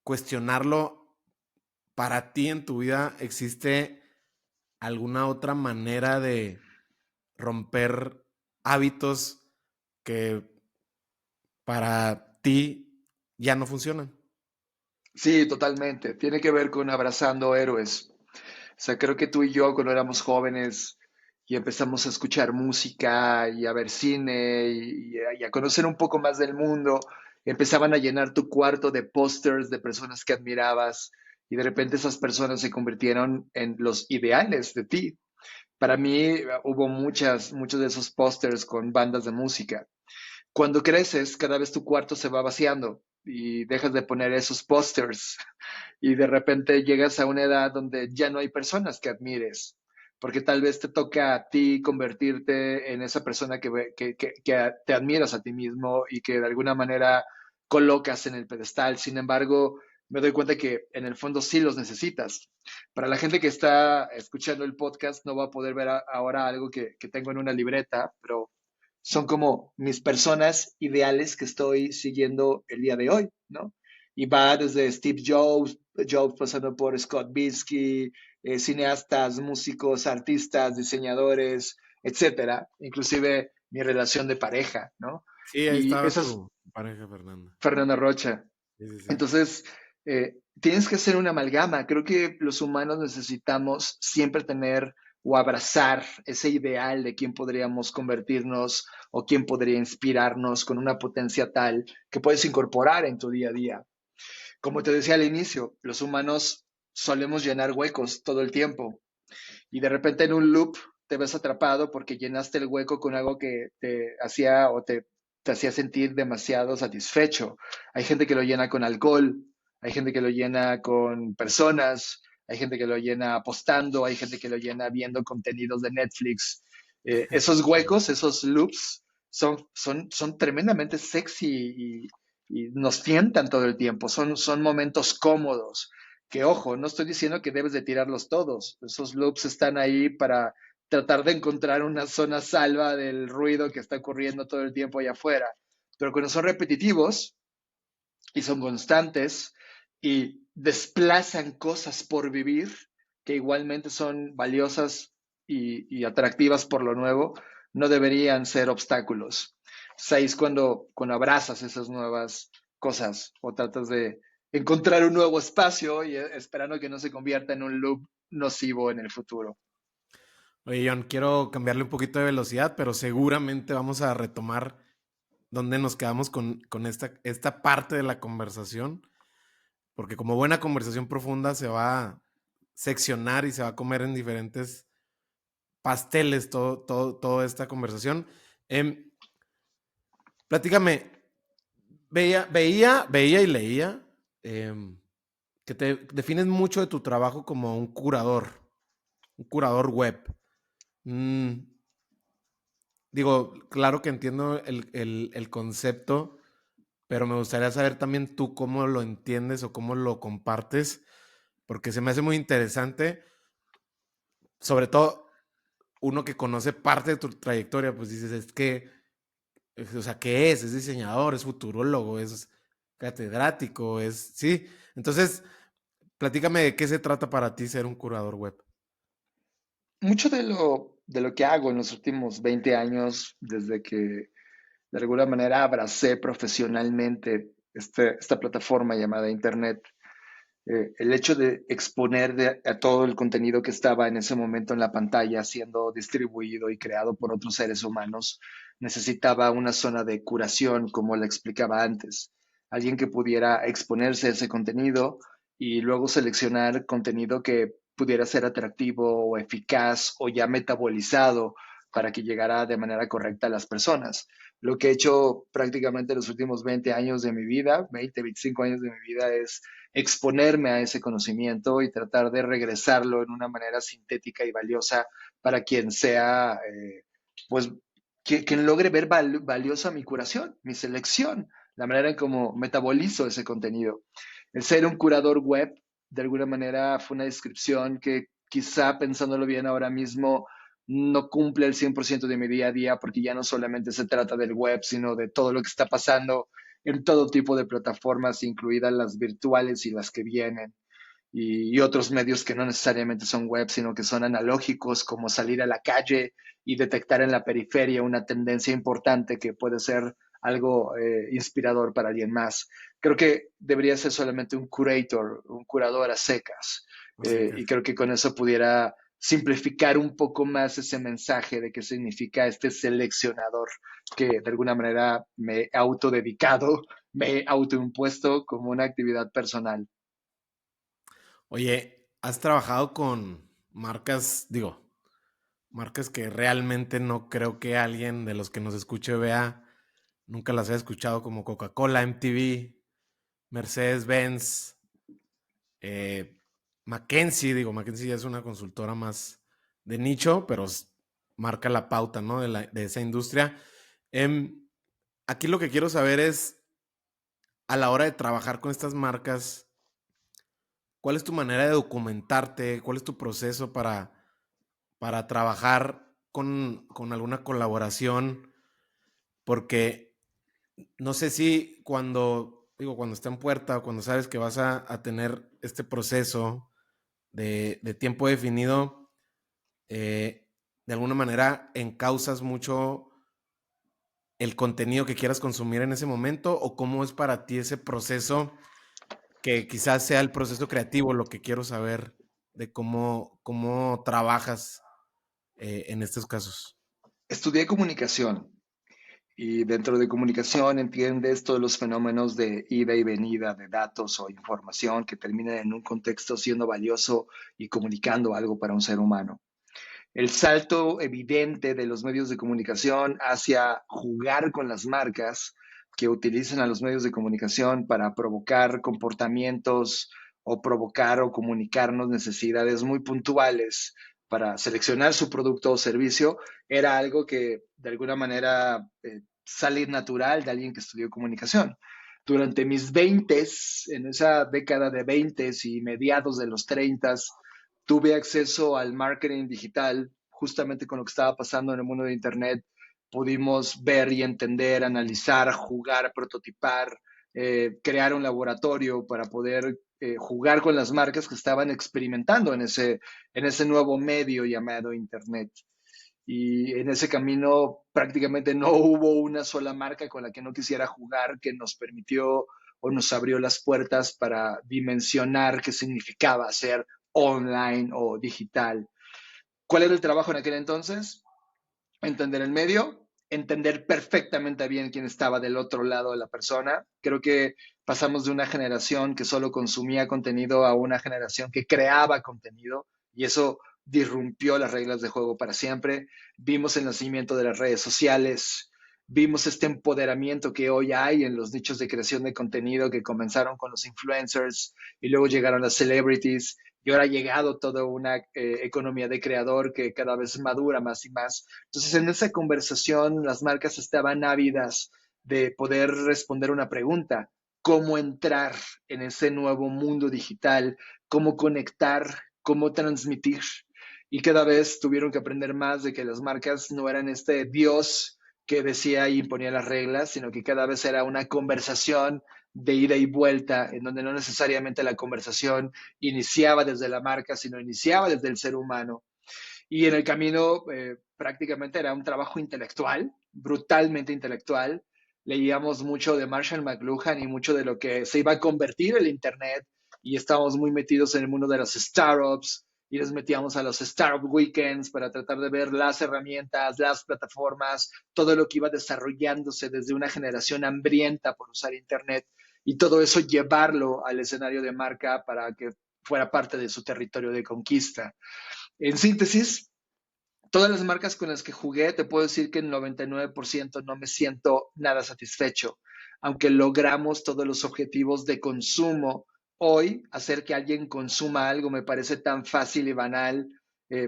cuestionarlo, para ti en tu vida existe alguna otra manera de romper hábitos que para ti ya no funcionan? Sí, totalmente. Tiene que ver con abrazando héroes. O sea, creo que tú y yo cuando éramos jóvenes y empezamos a escuchar música y a ver cine y a conocer un poco más del mundo, empezaban a llenar tu cuarto de pósters de personas que admirabas y de repente esas personas se convirtieron en los ideales de ti. Para mí hubo muchos de esos pósters con bandas de música. Cuando creces, cada vez tu cuarto se va vaciando y dejas de poner esos pósters y de repente llegas a una edad donde ya no hay personas que admires, porque tal vez te toca a ti convertirte en esa persona que te admiras a ti mismo y que de alguna manera colocas en el pedestal. Sin embargo, me doy cuenta que en el fondo sí los necesitas. Para la gente que está escuchando el podcast no va a poder ver ahora algo que tengo en una libreta, pero son como mis personas ideales que estoy siguiendo el día de hoy, ¿no? Y va desde Jobs pasando por Scott Binsky, cineastas, músicos, artistas, diseñadores, etcétera, inclusive mi relación de pareja, ¿no? Sí, ahí Y estaba esa es tu pareja, Fernanda. Fernanda Rocha. Sí, sí, sí. Entonces, tienes que hacer una amalgama. Creo que los humanos necesitamos siempre tener o abrazar ese ideal de quién podríamos convertirnos o quién podría inspirarnos con una potencia tal que puedes incorporar en tu día a día. Como te decía al inicio, los humanos solemos llenar huecos todo el tiempo y de repente en un loop te ves atrapado porque llenaste el hueco con algo que te hacía te hacía sentir demasiado satisfecho. Hay gente que lo llena con alcohol, hay gente que lo llena con personas, hay gente que lo llena apostando, hay gente que lo llena viendo contenidos de Netflix. Esos huecos, esos loops, son tremendamente sexy y nos tientan todo el tiempo. Son momentos cómodos que ojo, no estoy diciendo que debes de tirarlos todos. Esos loops están ahí para tratar de encontrar una zona salva del ruido que está ocurriendo todo el tiempo allá afuera. Pero cuando son repetitivos y son constantes y desplazan cosas por vivir, que igualmente son valiosas y atractivas por lo nuevo, no deberían ser obstáculos. Seis, cuando abrazas esas nuevas cosas o tratas de encontrar un nuevo espacio y esperando que no se convierta en un loop nocivo en el futuro. Oye, John, quiero cambiarle un poquito de velocidad, pero seguramente vamos a retomar donde nos quedamos con esta parte de la conversación, porque como buena conversación profunda se va a seccionar y se va a comer en diferentes pasteles toda esta conversación. Eh, Platícame, veía y leía que te defines mucho de tu trabajo como un curador web. Mm, digo, claro que entiendo el concepto, pero me gustaría saber también tú cómo lo entiendes o cómo lo compartes, porque se me hace muy interesante, sobre todo uno que conoce parte de tu trayectoria, pues dices, es que, o sea, ¿qué es? Es diseñador, es futurólogo, es catedrático, sí. Entonces, platícame de qué se trata para ti ser un curador web. Mucho de lo que hago en los últimos 20 años, desde que de alguna manera abracé profesionalmente esta plataforma llamada Internet, el hecho de exponer a todo el contenido que estaba en ese momento en la pantalla siendo distribuido y creado por otros seres humanos, necesitaba una zona de curación, como la explicaba antes. Alguien que pudiera exponerse a ese contenido y luego seleccionar contenido que pudiera ser atractivo o eficaz o ya metabolizado para que llegara de manera correcta a las personas. Lo que he hecho prácticamente los últimos 20 años de mi vida, 20, 25 años de mi vida, es exponerme a ese conocimiento y tratar de regresarlo en una manera sintética y valiosa para quien sea, pues, quien logre ver valiosa mi curación, mi selección, la manera en cómo metabolizo ese contenido. El ser un curador web, de alguna manera, fue una descripción que quizá pensándolo bien ahora mismo no cumple el 100% de mi día a día porque ya no solamente se trata del web, sino de todo lo que está pasando en todo tipo de plataformas, incluidas las virtuales y las que vienen, y otros medios que no necesariamente son web, sino que son analógicos, como salir a la calle y detectar en la periferia una tendencia importante que puede ser algo inspirador para alguien más. Creo que debería ser solamente un curator, un curador a secas, Así que, y creo que con eso pudiera simplificar un poco más ese mensaje de qué significa este seleccionador que de alguna manera me he autodedicado, me he autoimpuesto como una actividad personal. oye, ¿has trabajado con marcas, digo, marcas que realmente no creo que alguien de los que nos escuche vea, nunca las haya escuchado como Coca-Cola, MTV, Mercedes-Benz, eh, McKinsey, digo, McKinsey ya es una consultora más de nicho, pero marca la pauta, ¿no? De esa industria. Em, Aquí lo que quiero saber es, a la hora de trabajar con estas marcas, ¿cuál es tu manera de documentarte? ¿Cuál es tu proceso para trabajar con alguna colaboración? Porque no sé si cuando está en puerta o cuando sabes que vas a tener este proceso de tiempo definido, de alguna manera encausas mucho el contenido que quieras consumir en ese momento o cómo es para ti ese proceso que quizás sea el proceso creativo, lo que quiero saber de cómo trabajas en estos casos. Estudié comunicación y dentro de comunicación entiendes todos los fenómenos de ida y venida de datos o información que terminan en un contexto siendo valioso y comunicando algo para un ser humano. El salto evidente de los medios de comunicación hacia jugar con las marcas que utilizan a los medios de comunicación para provocar comportamientos o provocar o comunicarnos necesidades muy puntuales para seleccionar su producto o servicio, era algo que de alguna manera sale natural de alguien que estudió comunicación. Durante mis 20, en esa década de 20 y mediados de los 30, tuve acceso al marketing digital justamente con lo que estaba pasando en el mundo de Internet. Pudimos ver y entender, analizar, jugar, prototipar, crear un laboratorio para poder jugar con las marcas que estaban experimentando en ese nuevo medio llamado Internet. Y en ese camino prácticamente no hubo una sola marca con la que no quisiera jugar que nos permitió o nos abrió las puertas para dimensionar qué significaba ser online o digital. ¿Cuál era el trabajo en aquel entonces? Entender el medio, entender perfectamente bien quién estaba del otro lado de la persona. Creo que pasamos de una generación que solo consumía contenido a una generación que creaba contenido y eso disrumpió las reglas de juego para siempre. Vimos el nacimiento de las redes sociales, vimos este empoderamiento que hoy hay en los nichos de creación de contenido que comenzaron con los influencers y luego llegaron las celebrities y ahora ha llegado toda una economía de creador que cada vez madura más y más. Entonces, en esa conversación, las marcas estaban ávidas de poder responder una pregunta: ¿cómo entrar en ese nuevo mundo digital? ¿Cómo conectar? ¿Cómo transmitir? Y cada vez tuvieron que aprender más de que las marcas no eran este Dios que decía y imponía las reglas, sino que cada vez era una conversación de ida y vuelta, en donde no necesariamente la conversación iniciaba desde la marca, sino iniciaba desde el ser humano. Y en el camino prácticamente era un trabajo intelectual, brutalmente intelectual. Leíamos mucho de Marshall McLuhan y mucho de lo que se iba a convertir el Internet y estábamos muy metidos en el mundo de las startups y nos metíamos a los startup weekends para tratar de ver las herramientas, las plataformas, todo lo que iba desarrollándose desde una generación hambrienta por usar Internet y todo eso llevarlo al escenario de marca para que fuera parte de su territorio de conquista. En síntesis, Todas las marcas con las que jugué, te puedo decir que el 99% no me siento nada satisfecho. Aunque logramos todos los objetivos de consumo, hoy hacer que alguien consuma algo me parece tan fácil y banal.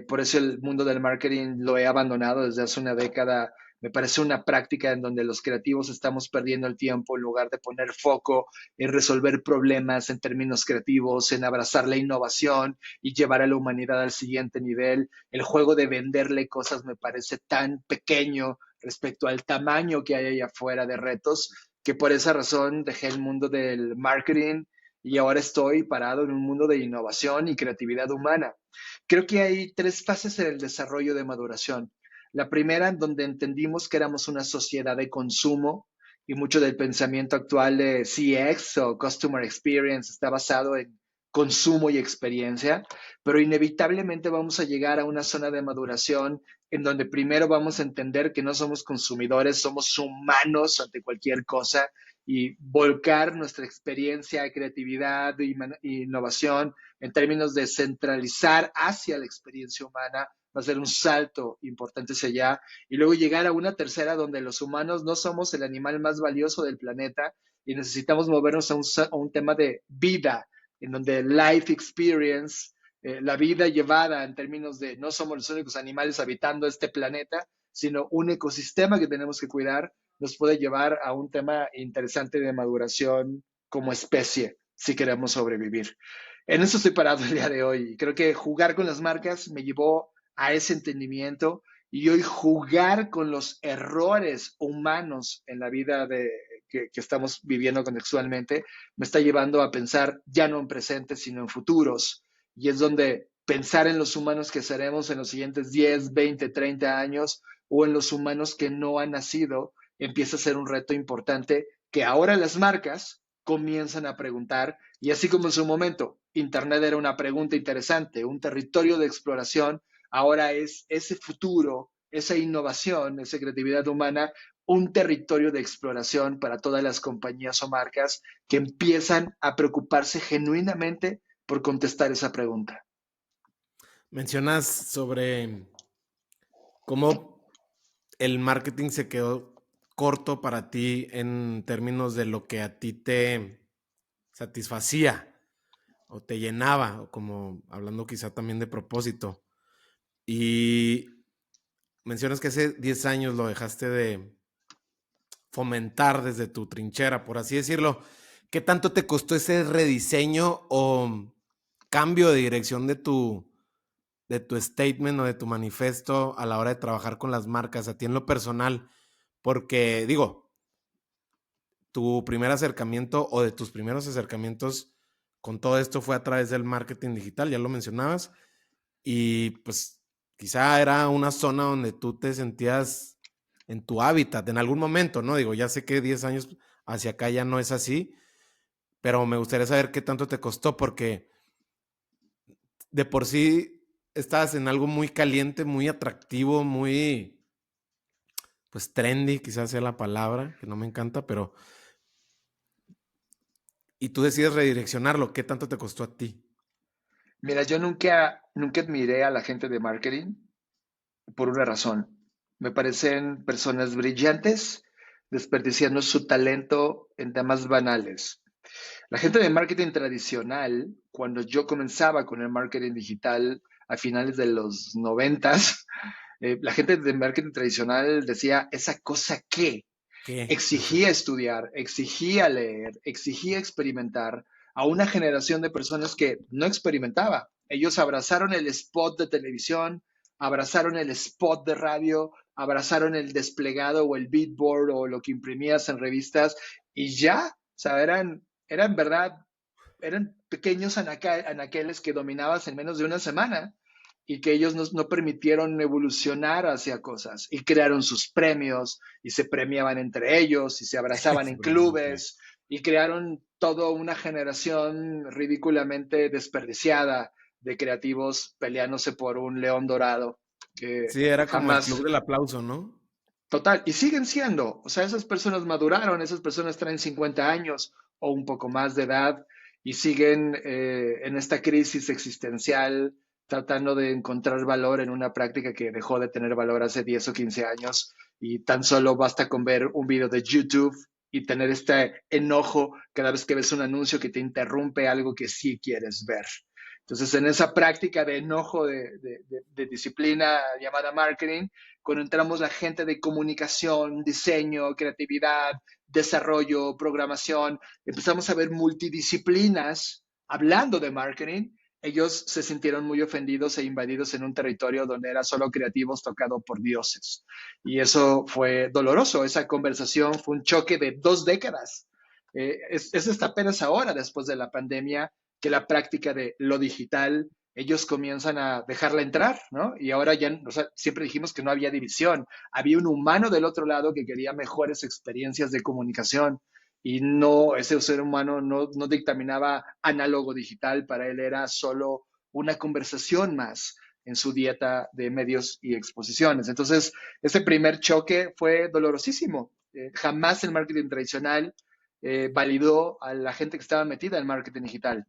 Por eso el mundo del marketing lo he abandonado desde hace una década. Me parece una práctica en donde los creativos estamos perdiendo el tiempo en lugar de poner foco en resolver problemas en términos creativos, en abrazar la innovación y llevar a la humanidad al siguiente nivel. El juego de venderle cosas me parece tan pequeño respecto al tamaño que hay allá afuera de retos, que por esa razón dejé el mundo del marketing y ahora estoy parado en un mundo de innovación y creatividad humana. Creo que hay tres fases en el desarrollo de maduración. La primera, en donde entendimos que éramos una sociedad de consumo y mucho del pensamiento actual de CX o Customer Experience está basado en consumo y experiencia, pero inevitablemente vamos a llegar a una zona de maduración en donde primero vamos a entender que no somos consumidores, somos humanos ante cualquier cosa y volcar nuestra experiencia, creatividad e innovación en términos de centralizar hacia la experiencia humana va a ser un salto importante hacia allá y luego llegar a una tercera donde los humanos no somos el animal más valioso del planeta y necesitamos movernos a un tema de vida, en donde life experience, la vida llevada en términos de no somos los únicos animales habitando este planeta, sino un ecosistema que tenemos que cuidar, nos puede llevar a un tema interesante de maduración como especie, si queremos sobrevivir. En eso estoy parado el día de hoy. Creo que jugar con las marcas me llevó a ese entendimiento y hoy jugar con los errores humanos en la vida que estamos viviendo contextualmente me está llevando a pensar ya no en presentes, sino en futuros. Y es donde pensar en los humanos que seremos en los siguientes 10, 20, 30 años o en los humanos que no han nacido empieza a ser un reto importante que ahora las marcas comienzan a preguntar y así como en su momento Internet era una pregunta interesante, un territorio de exploración, ahora es ese futuro, esa innovación, esa creatividad humana, un territorio de exploración para todas las compañías o marcas que empiezan a preocuparse genuinamente por contestar esa pregunta. Mencionas sobre cómo el marketing se quedó corto para ti en términos de lo que a ti te satisfacía o te llenaba, o como hablando quizá también de propósito. Y mencionas que hace 10 años lo dejaste de fomentar desde tu trinchera, por así decirlo. ¿Qué tanto te costó ese rediseño o cambio de dirección de tu statement o de tu manifiesto a la hora de trabajar con las marcas, a ti en lo personal? Porque, digo, tu primer acercamiento o de tus primeros acercamientos con todo esto fue a través del marketing digital, ya lo mencionabas, y pues quizá era una zona donde tú te sentías en tu hábitat en algún momento, ¿no? Digo, ya sé que 10 años hacia acá ya no es así, pero me gustaría saber qué tanto te costó, porque de por sí estabas en algo muy caliente, muy atractivo, muy, pues trendy, quizás sea la palabra, que no me encanta, pero y tú decides redireccionarlo, ¿qué tanto te costó a ti? Mira, yo nunca admiré a la gente de marketing por una razón. Me parecen personas brillantes desperdiciando su talento en temas banales. La gente de marketing tradicional, cuando yo comenzaba con el marketing digital a finales de los noventas, la gente de marketing tradicional decía, ¿esa cosa qué? ¿Qué? Exigía estudiar, exigía leer, exigía experimentar a una generación de personas que no experimentaba. Ellos abrazaron el spot de televisión, abrazaron el spot de radio, abrazaron el desplegado o el beatboard o lo que imprimías en revistas y ya, o sea, eran verdad, eran pequeños anaqueles que dominabas en menos de una semana y que ellos no permitieron evolucionar hacia cosas y crearon sus premios y se premiaban entre ellos y se abrazaban en clubes y crearon toda una generación ridículamente desperdiciada de creativos peleándose por un león dorado que Sí, era como el club jamás. del aplauso, ¿no? Total, y siguen siendo, o sea, esas personas maduraron, esas personas traen 50 años o un poco más de edad y siguen en esta crisis existencial tratando de encontrar valor en una práctica que dejó de tener valor hace 10 o 15 años y tan solo basta con ver un video de YouTube y tener este enojo cada vez que ves un anuncio que te interrumpe algo que sí quieres ver. Entonces, en esa práctica de enojo de disciplina llamada marketing, cuando entramos la gente de comunicación, diseño, creatividad, desarrollo, programación, empezamos a ver multidisciplinas hablando de marketing. Ellos se sintieron muy ofendidos e invadidos en un territorio donde era solo creativos tocado por dioses. Y eso fue doloroso. Esa conversación fue un choque de 2 décadas. Es hasta apenas ahora, después de la pandemia, que la práctica de lo digital, ellos comienzan a dejarla entrar, ¿no? Y ahora ya, o sea, siempre dijimos que no había división. Había un humano del otro lado que quería mejores experiencias de comunicación y no, ese ser humano no dictaminaba análogo digital, para él era solo una conversación más en su dieta de medios y exposiciones. Entonces, ese primer choque fue dolorosísimo. Jamás el marketing tradicional validó a la gente que estaba metida en marketing digital.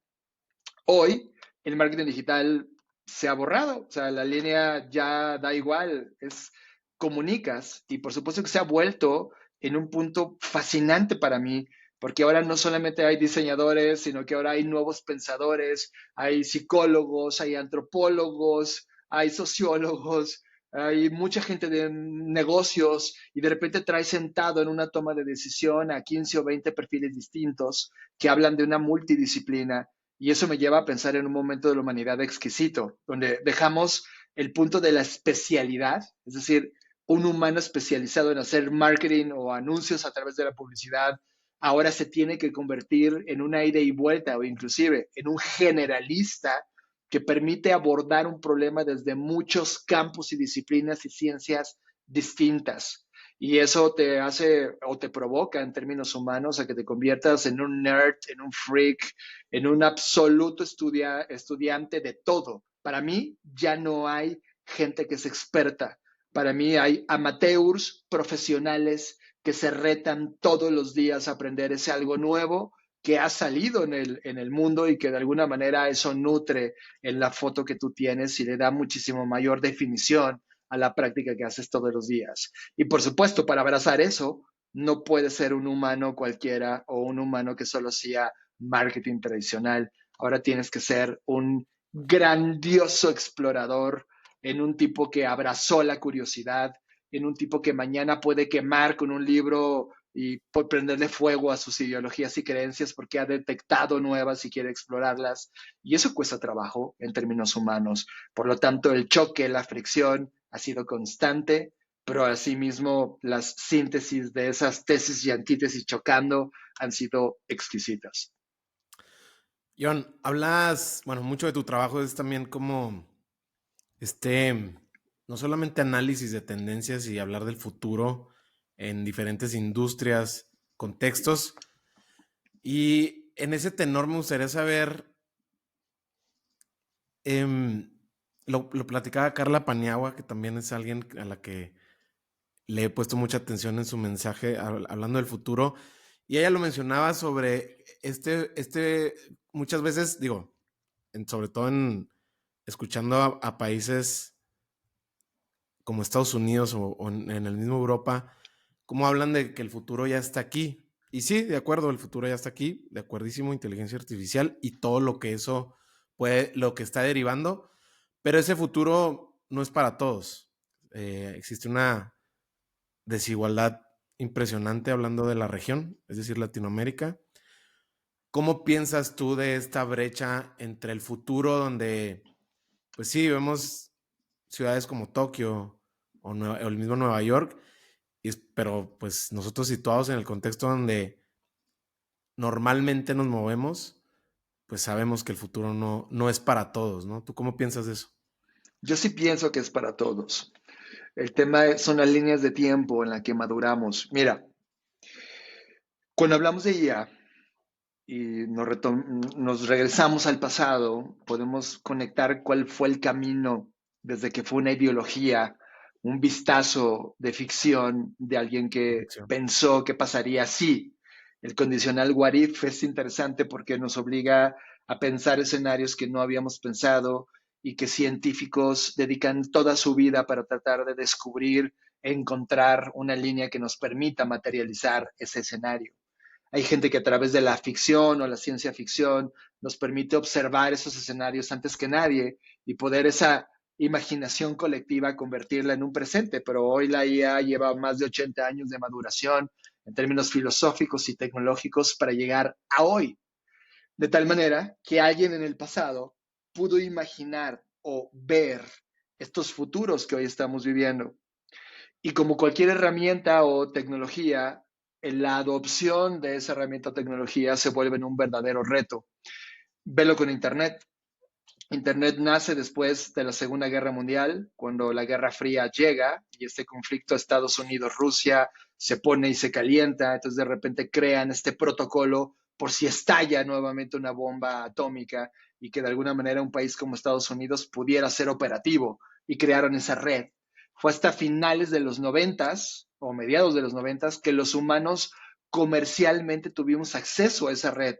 Hoy el marketing digital se ha borrado, o sea, la línea ya da igual, es comunicas y por supuesto que se ha vuelto en un punto fascinante para mí, porque ahora no solamente hay diseñadores, sino que ahora hay nuevos pensadores, hay psicólogos, hay antropólogos, hay sociólogos, hay mucha gente de negocios y de repente trae sentado en una toma de decisión a 15 o 20 perfiles distintos que hablan de una multidisciplina y eso me lleva a pensar en un momento de la humanidad exquisito, donde dejamos el punto de la especialidad, es decir, un humano especializado en hacer marketing o anuncios a través de la publicidad, ahora se tiene que convertir en una ida y vuelta o inclusive en un generalista que permite abordar un problema desde muchos campos y disciplinas y ciencias distintas. Y eso te hace o te provoca en términos humanos a que te conviertas en un nerd, en un freak, en un absoluto estudiante de todo. Para mí ya no hay gente que es experta. Para mí hay amateurs profesionales que se retan todos los días a aprender ese algo nuevo que ha salido en el mundo y que de alguna manera eso nutre en la foto que tú tienes y le da muchísimo mayor definición a la práctica que haces todos los días. Y por supuesto, para abrazar eso, no puede ser un humano cualquiera o un humano que solo sea marketing tradicional. Ahora tienes que ser un grandioso explorador, en un tipo que abrazó la curiosidad, en un tipo que mañana puede quemar con un libro y prenderle fuego a sus ideologías y creencias porque ha detectado nuevas y quiere explorarlas. Y eso cuesta trabajo en términos humanos. Por lo tanto, el choque, la fricción ha sido constante, pero asimismo las síntesis de esas tesis y antítesis chocando han sido exquisitas. John, hablas, bueno, mucho de tu trabajo es también como no solamente análisis de tendencias y hablar del futuro en diferentes industrias, contextos. Y en ese tenor me gustaría saber, lo platicaba Carla Paniagua, que también es alguien a la que le he puesto mucha atención en su mensaje hablando del futuro. Y ella lo mencionaba sobre muchas veces, digo, sobre todo escuchando a países como Estados Unidos o en el mismo Europa, cómo hablan de que el futuro ya está aquí. Y sí, de acuerdo, el futuro ya está aquí, de acuerdísimo, inteligencia artificial y todo lo que eso puede, lo que está derivando, pero ese futuro no es para todos. Existe una desigualdad impresionante hablando de la región, es decir, Latinoamérica. ¿Cómo piensas tú de esta brecha entre el futuro donde, pues sí, vemos ciudades como Tokio o el mismo Nueva York, pero pues nosotros situados en el contexto donde normalmente nos movemos, pues sabemos que el futuro no es para todos, ¿no? ¿Tú cómo piensas de eso? Yo sí pienso que es para todos. El tema son las líneas de tiempo en las que maduramos. Mira, cuando hablamos de IA y nos regresamos al pasado, podemos conectar cuál fue el camino desde que fue una ideología, un vistazo de ficción de alguien que Ficción. pensó que pasaría así. El condicional what if es interesante porque nos obliga a pensar escenarios que no habíamos pensado y que científicos dedican toda su vida para tratar de descubrir, encontrar una línea que nos permita materializar ese escenario. Hay gente que a través de la ficción o la ciencia ficción nos permite observar esos escenarios antes que nadie y poder esa imaginación colectiva convertirla en un presente, pero hoy la IA lleva más de 80 años de maduración en términos filosóficos y tecnológicos para llegar a hoy, de tal manera que alguien en el pasado pudo imaginar o ver estos futuros que hoy estamos viviendo. Y como cualquier herramienta o tecnología, la adopción de esa herramienta o tecnología se vuelve un verdadero reto. Velo con Internet. Internet nace después de la Segunda Guerra Mundial, cuando la Guerra Fría llega y este conflicto Estados Unidos-Rusia se pone y se calienta, entonces de repente crean este protocolo por si estalla nuevamente una bomba atómica y que de alguna manera un país como Estados Unidos pudiera ser operativo y crearon esa red. Fue hasta finales de los 90s o mediados de los 90s que los humanos comercialmente tuvimos acceso a esa red.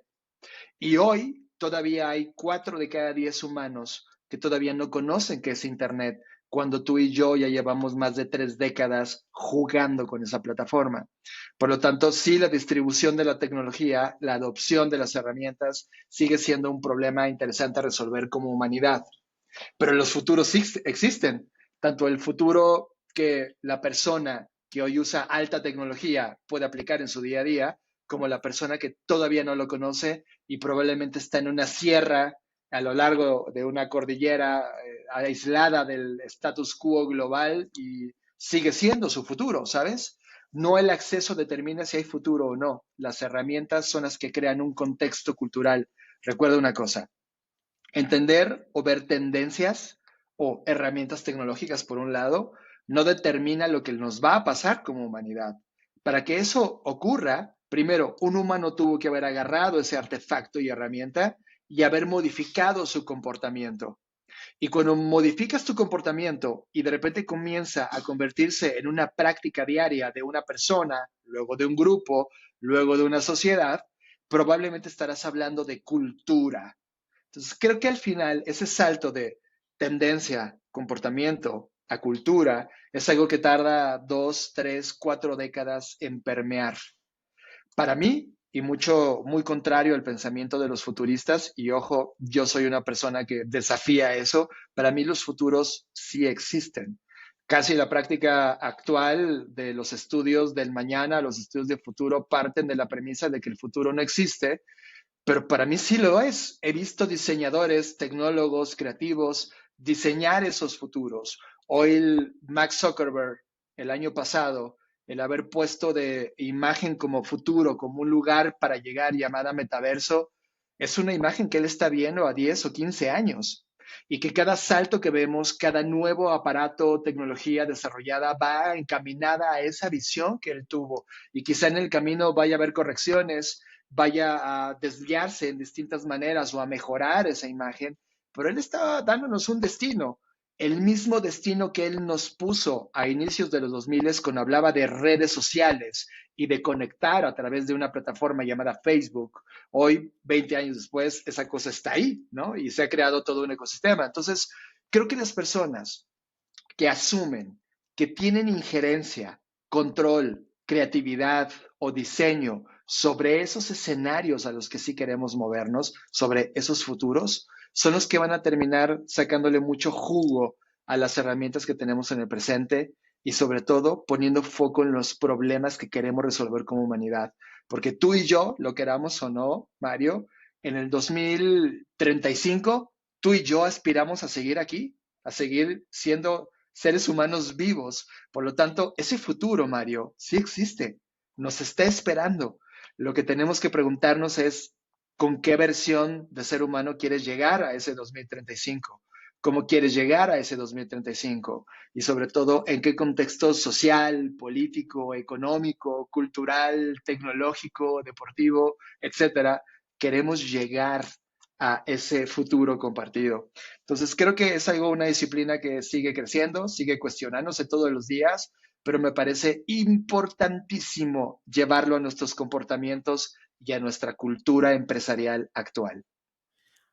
Y hoy todavía hay 4 de cada 10 humanos que todavía no conocen qué es Internet, cuando tú y yo ya llevamos más de 3 décadas jugando con esa plataforma. Por lo tanto, sí, la distribución de la tecnología, la adopción de las herramientas sigue siendo un problema interesante a resolver como humanidad. Pero los futuros sí existen, tanto el futuro que la persona que hoy usa alta tecnología puede aplicar en su día a día, como la persona que todavía no lo conoce y probablemente está en una sierra a lo largo de una cordillera aislada del status quo global y sigue siendo su futuro, ¿sabes? No el acceso determina si hay futuro o no. Las herramientas son las que crean un contexto cultural. Recuerda una cosa, entender o ver tendencias o herramientas tecnológicas, por un lado, no determina lo que nos va a pasar como humanidad. Para que eso ocurra, primero, un humano tuvo que haber agarrado ese artefacto y herramienta y haber modificado su comportamiento. Y cuando modificas tu comportamiento y de repente comienza a convertirse en una práctica diaria de una persona, luego de un grupo, luego de una sociedad, probablemente estarás hablando de cultura. Entonces, creo que al final ese salto de tendencia, comportamiento a cultura es algo que tarda 2, 3, 4 décadas en permear. Para mí, y muy contrario al pensamiento de los futuristas, y ojo, yo soy una persona que desafía eso, para mí los futuros sí existen. Casi la práctica actual de los estudios del mañana, los estudios de futuro, parten de la premisa de que el futuro no existe, pero para mí sí lo es. He visto diseñadores, tecnólogos, creativos diseñar esos futuros. Hoy el Max Zuckerberg, el año pasado, el haber puesto de imagen como futuro, como un lugar para llegar llamada metaverso, es una imagen que él está viendo a 10 o 15 años. Y que cada salto que vemos, cada nuevo aparato, tecnología desarrollada va encaminada a esa visión que él tuvo. Y quizá en el camino vaya a haber correcciones, vaya a desviarse en distintas maneras o a mejorar esa imagen, pero él está dándonos un destino, el mismo destino que él nos puso a inicios de los 2000 cuando hablaba de redes sociales y de conectar a través de una plataforma llamada Facebook. Hoy, 20 años después, esa cosa está ahí, ¿no? Y se ha creado todo un ecosistema. Entonces, creo que las personas que asumen que tienen injerencia, control, creatividad o diseño sobre esos escenarios a los que sí queremos movernos, sobre esos futuros, son los que van a terminar sacándole mucho jugo a las herramientas que tenemos en el presente y sobre todo poniendo foco en los problemas que queremos resolver como humanidad. Porque tú y yo, lo queramos o no, Mario, en el 2035, tú y yo aspiramos a seguir aquí, a seguir siendo seres humanos vivos. Por lo tanto, ese futuro, Mario, sí existe, nos está esperando. Lo que tenemos que preguntarnos es, ¿con qué versión de ser humano quieres llegar a ese 2035? ¿Cómo quieres llegar a ese 2035? Y sobre todo, ¿en qué contexto social, político, económico, cultural, tecnológico, deportivo, etcétera, queremos llegar a ese futuro compartido? Entonces, creo que es algo, una disciplina que sigue creciendo, sigue cuestionándose todos los días, pero me parece importantísimo llevarlo a nuestros comportamientos y a nuestra cultura empresarial actual.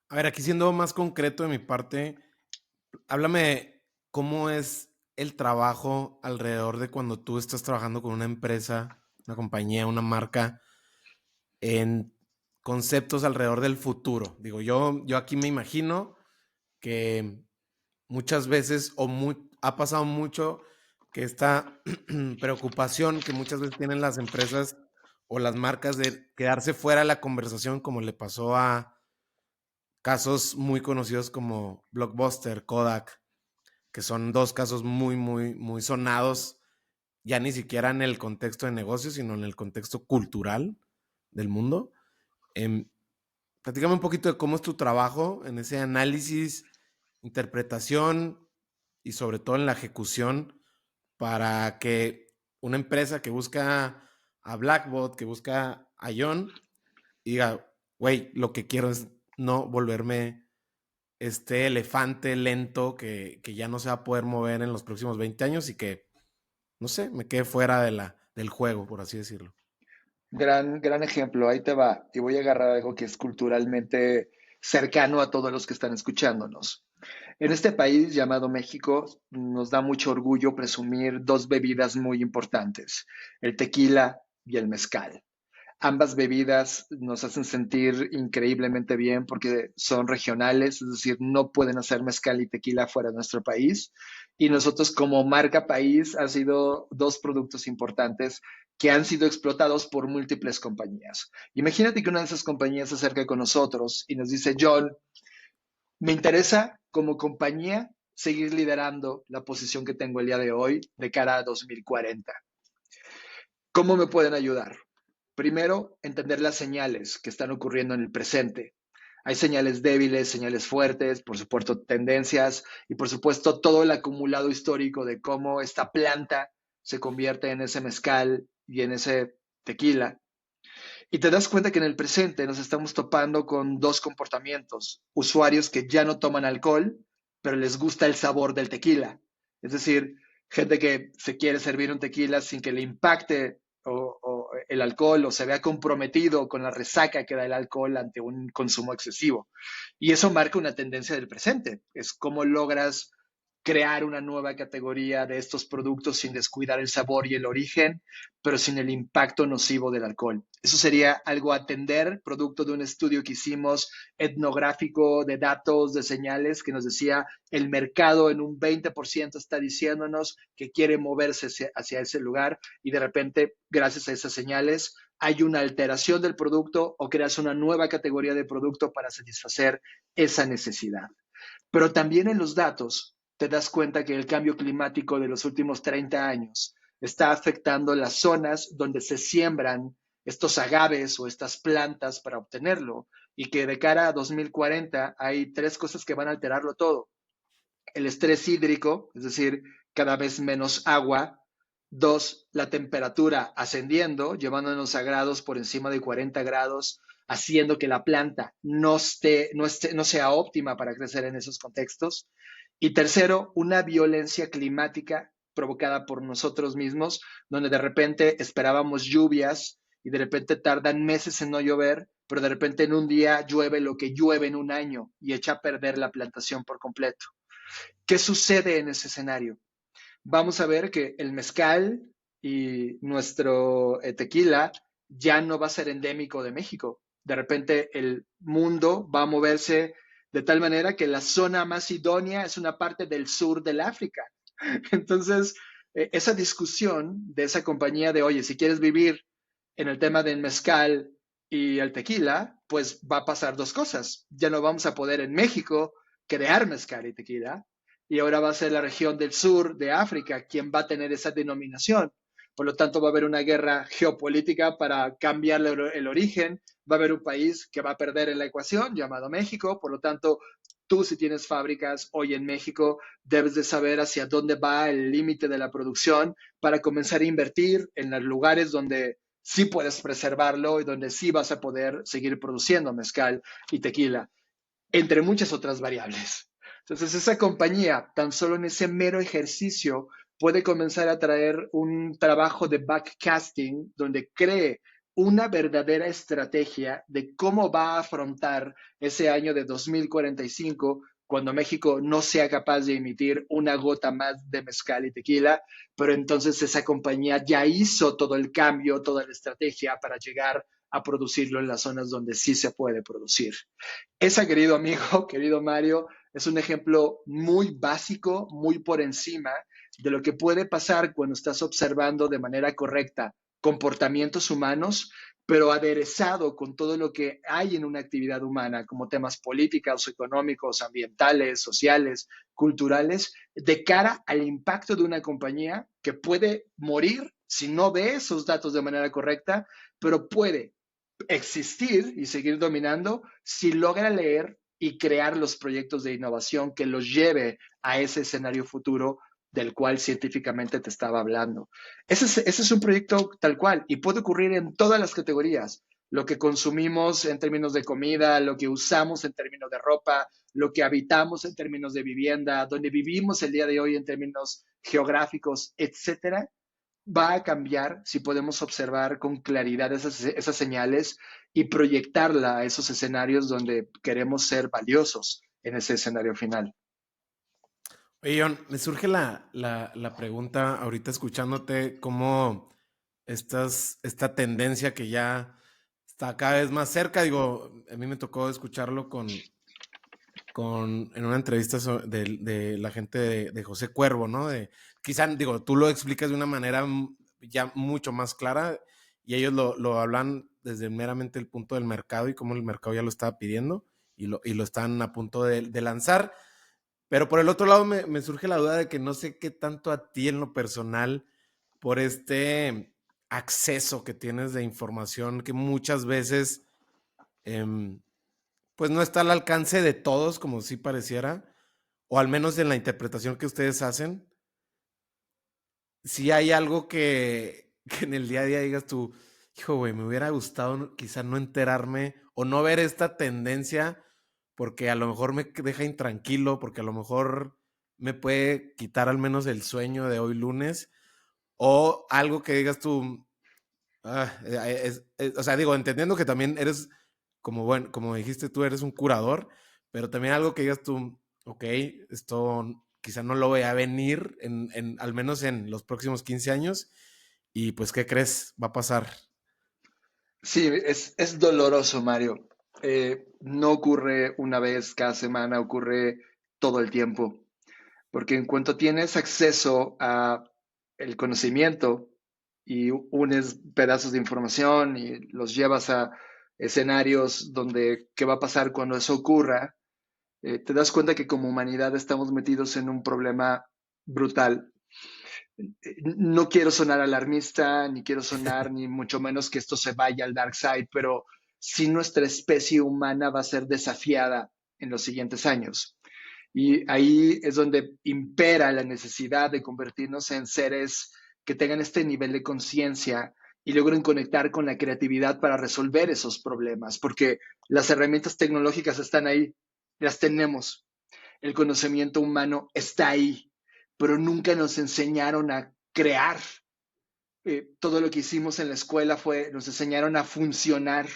A ver, aquí siendo más concreto de mi parte, Háblame, ¿cómo es el trabajo alrededor de cuando tú estás trabajando con una empresa, una compañía, una marca, en conceptos alrededor del futuro? Digo, yo aquí me imagino que muchas veces ha pasado mucho que esta preocupación que muchas veces tienen las empresas o las marcas de quedarse fuera de la conversación, como le pasó a casos muy conocidos como Blockbuster, Kodak, que son dos casos muy sonados, ya ni siquiera en el contexto de negocio, sino en el contexto cultural del mundo. Eh, Platícame un poquito de cómo es tu trabajo en ese análisis, interpretación y sobre todo en la ejecución para que una empresa que busca a Blackbot, que busca a John, diga, güey, lo que quiero es no volverme este elefante lento que ya no se va a poder mover en los próximos 20 años y que, no sé, me quede fuera del juego, por así decirlo. Gran ejemplo, ahí te va. Y voy a agarrar algo que es culturalmente cercano a todos los que están escuchándonos. En este país llamado México nos da mucho orgullo presumir dos bebidas muy importantes, el tequila y el mezcal. Ambas bebidas nos hacen sentir increíblemente bien porque son regionales, es decir, no pueden hacer mezcal y tequila fuera de nuestro país. Y nosotros como marca país han sido dos productos importantes que han sido explotados por múltiples compañías. Imagínate que una de esas compañías se acerca con nosotros y nos dice, John, me interesa como compañía seguir liderando la posición que tengo el día de hoy de cara a 2040. ¿Cómo me pueden ayudar? Primero, entender las señales que están ocurriendo en el presente. Hay señales débiles, señales fuertes, por supuesto tendencias y por supuesto todo el acumulado histórico de cómo esta planta se convierte en ese mezcal y en ese tequila. Y te das cuenta que en el presente nos estamos topando con dos comportamientos. Usuarios que ya no toman alcohol, pero les gusta el sabor del tequila. Es decir, gente que se quiere servir un tequila sin que le impacte o el alcohol o se vea comprometido con la resaca que da el alcohol ante un consumo excesivo. Y eso marca una tendencia del presente. Es cómo logras crear una nueva categoría de estos productos sin descuidar el sabor y el origen, pero sin el impacto nocivo del alcohol. Eso sería algo a atender, producto de un estudio que hicimos etnográfico de datos, de señales, que nos decía el mercado en un 20% está diciéndonos que quiere moverse hacia ese lugar y de repente, gracias a esas señales, hay una alteración del producto o creas una nueva categoría de producto para satisfacer esa necesidad. Pero también en los datos te das cuenta que el cambio climático de los últimos 30 años está afectando las zonas donde se siembran estos agaves o estas plantas para obtenerlo y que de cara a 2040 hay tres cosas que van a alterarlo todo. El estrés hídrico, es decir, cada vez menos agua. Dos, la temperatura ascendiendo, llevándonos a grados por encima de 40 grados, haciendo que la planta no sea óptima para crecer en esos contextos. Y tercero, una violencia climática provocada por nosotros mismos, donde de repente esperábamos lluvias y de repente tardan meses en no llover, pero de repente en un día llueve lo que llueve en un año y echa a perder la plantación por completo. ¿Qué sucede en ese escenario? Vamos a ver que el mezcal y nuestro tequila ya no va a ser endémico de México. De repente el mundo va a moverse de tal manera que la zona más idónea es una parte del sur del África. Entonces, esa discusión de esa compañía de, oye, si quieres vivir en el tema del mezcal y el tequila, pues va a pasar dos cosas. Ya no vamos a poder en México crear mezcal y tequila, y ahora va a ser la región del sur de África quien va a tener esa denominación. Por lo tanto, va a haber una guerra geopolítica para cambiar el origen. Va a haber un país que va a perder en la ecuación, llamado México. Por lo tanto, tú si tienes fábricas hoy en México, debes de saber hacia dónde va el límite de la producción para comenzar a invertir en los lugares donde sí puedes preservarlo y donde sí vas a poder seguir produciendo mezcal y tequila, entre muchas otras variables. Entonces, esa compañía, tan solo en ese mero ejercicio, puede comenzar a traer un trabajo de backcasting donde cree una verdadera estrategia de cómo va a afrontar ese año de 2045 cuando México no sea capaz de emitir una gota más de mezcal y tequila, pero entonces esa compañía ya hizo todo el cambio, toda la estrategia para llegar a producirlo en las zonas donde sí se puede producir. Esa, querido amigo, querido Mario, es un ejemplo muy básico, muy por encima de lo que puede pasar cuando estás observando de manera correcta comportamientos humanos, pero aderezado con todo lo que hay en una actividad humana, como temas políticos, económicos, ambientales, sociales, culturales, de cara al impacto de una compañía que puede morir si no ve esos datos de manera correcta, pero puede existir y seguir dominando si logra leer y crear los proyectos de innovación que los lleve a ese escenario futuro del cual científicamente te estaba hablando. Ese es un proyecto tal cual y puede ocurrir en todas las categorías. Lo que consumimos en términos de comida, lo que usamos en términos de ropa, lo que habitamos en términos de vivienda, donde vivimos el día de hoy en términos geográficos, etcétera, va a cambiar si podemos observar con claridad esas señales y proyectarla a esos escenarios donde queremos ser valiosos en ese escenario final. Oye, John, me surge la pregunta ahorita escuchándote, cómo esta tendencia que ya está cada vez más cerca, digo, a mí me tocó escucharlo en una entrevista de la gente de José Cuervo, ¿no? Quizá, digo, tú lo explicas de una manera ya mucho más clara y ellos lo hablan desde meramente el punto del mercado y cómo el mercado ya lo estaba pidiendo y lo están a punto de lanzar. Pero por el otro lado me surge la duda de que no sé qué tanto a ti en lo personal, por este acceso que tienes de información que muchas veces pues no está al alcance de todos, como sí pareciera, o al menos en la interpretación que ustedes hacen. Si hay algo que en el día a día digas tú, hijo, güey, me hubiera gustado quizá no enterarme o no ver esta tendencia porque a lo mejor me deja intranquilo, porque a lo mejor me puede quitar al menos el sueño de hoy lunes, o algo que digas tú, o sea, digo, entendiendo que también eres, como, bueno, como dijiste tú, eres un curador, pero también algo que digas tú, ok, esto quizá no lo voy a venir, al menos en los próximos 15 años, y pues, ¿qué crees? Va a pasar. Sí, es doloroso, Mario. No ocurre una vez cada semana, ocurre todo el tiempo, porque en cuanto tienes acceso a el conocimiento y unes pedazos de información y los llevas a escenarios donde qué va a pasar cuando eso ocurra, te das cuenta que como humanidad estamos metidos en un problema brutal. No quiero sonar alarmista, ni quiero sonar ni mucho menos que esto se vaya al dark side, pero sí nuestra especie humana va a ser desafiada en los siguientes años. Y ahí es donde impera la necesidad de convertirnos en seres que tengan este nivel de conciencia y logren conectar con la creatividad para resolver esos problemas, porque las herramientas tecnológicas están ahí, las tenemos, el conocimiento humano está ahí, pero nunca nos enseñaron a crear. Todo lo que hicimos en la escuela fue, nos enseñaron a funcionar,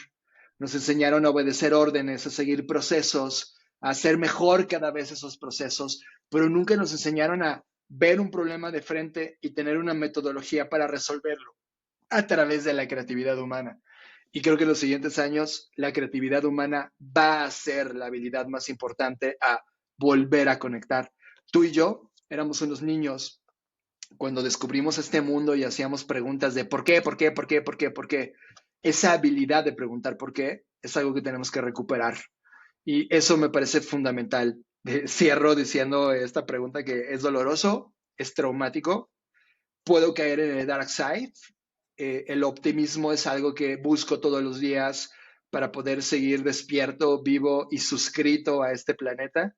nos enseñaron a obedecer órdenes, a seguir procesos, a hacer mejor cada vez esos procesos, pero nunca nos enseñaron a ver un problema de frente y tener una metodología para resolverlo a través de la creatividad humana. Y creo que en los siguientes años la creatividad humana va a ser la habilidad más importante a volver a conectar. Tú y yo éramos unos niños cuando descubrimos este mundo y hacíamos preguntas de por qué, por qué, por qué, por qué, por qué. Esa habilidad de preguntar por qué es algo que tenemos que recuperar. Y eso me parece fundamental. Cierro diciendo esta pregunta que es doloroso, es traumático, puedo caer en el dark side. El optimismo es algo que busco todos los días para poder seguir despierto, vivo y suscrito a este planeta.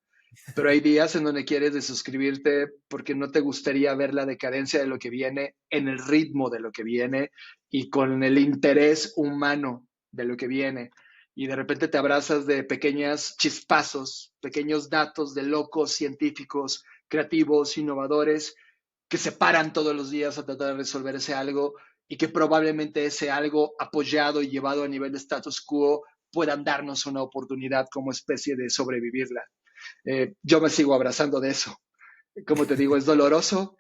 Pero hay días en donde quieres desuscribirte porque no te gustaría ver la decadencia de lo que viene en el ritmo de lo que viene y con el interés humano de lo que viene. Y de repente te abrazas de pequeños chispazos, pequeños datos de locos científicos, creativos, innovadores, que se paran todos los días a tratar de resolver ese algo y que probablemente ese algo apoyado y llevado a nivel de status quo puedan darnos una oportunidad como especie de sobrevivirla. Yo me sigo abrazando de eso. Como te digo, es doloroso,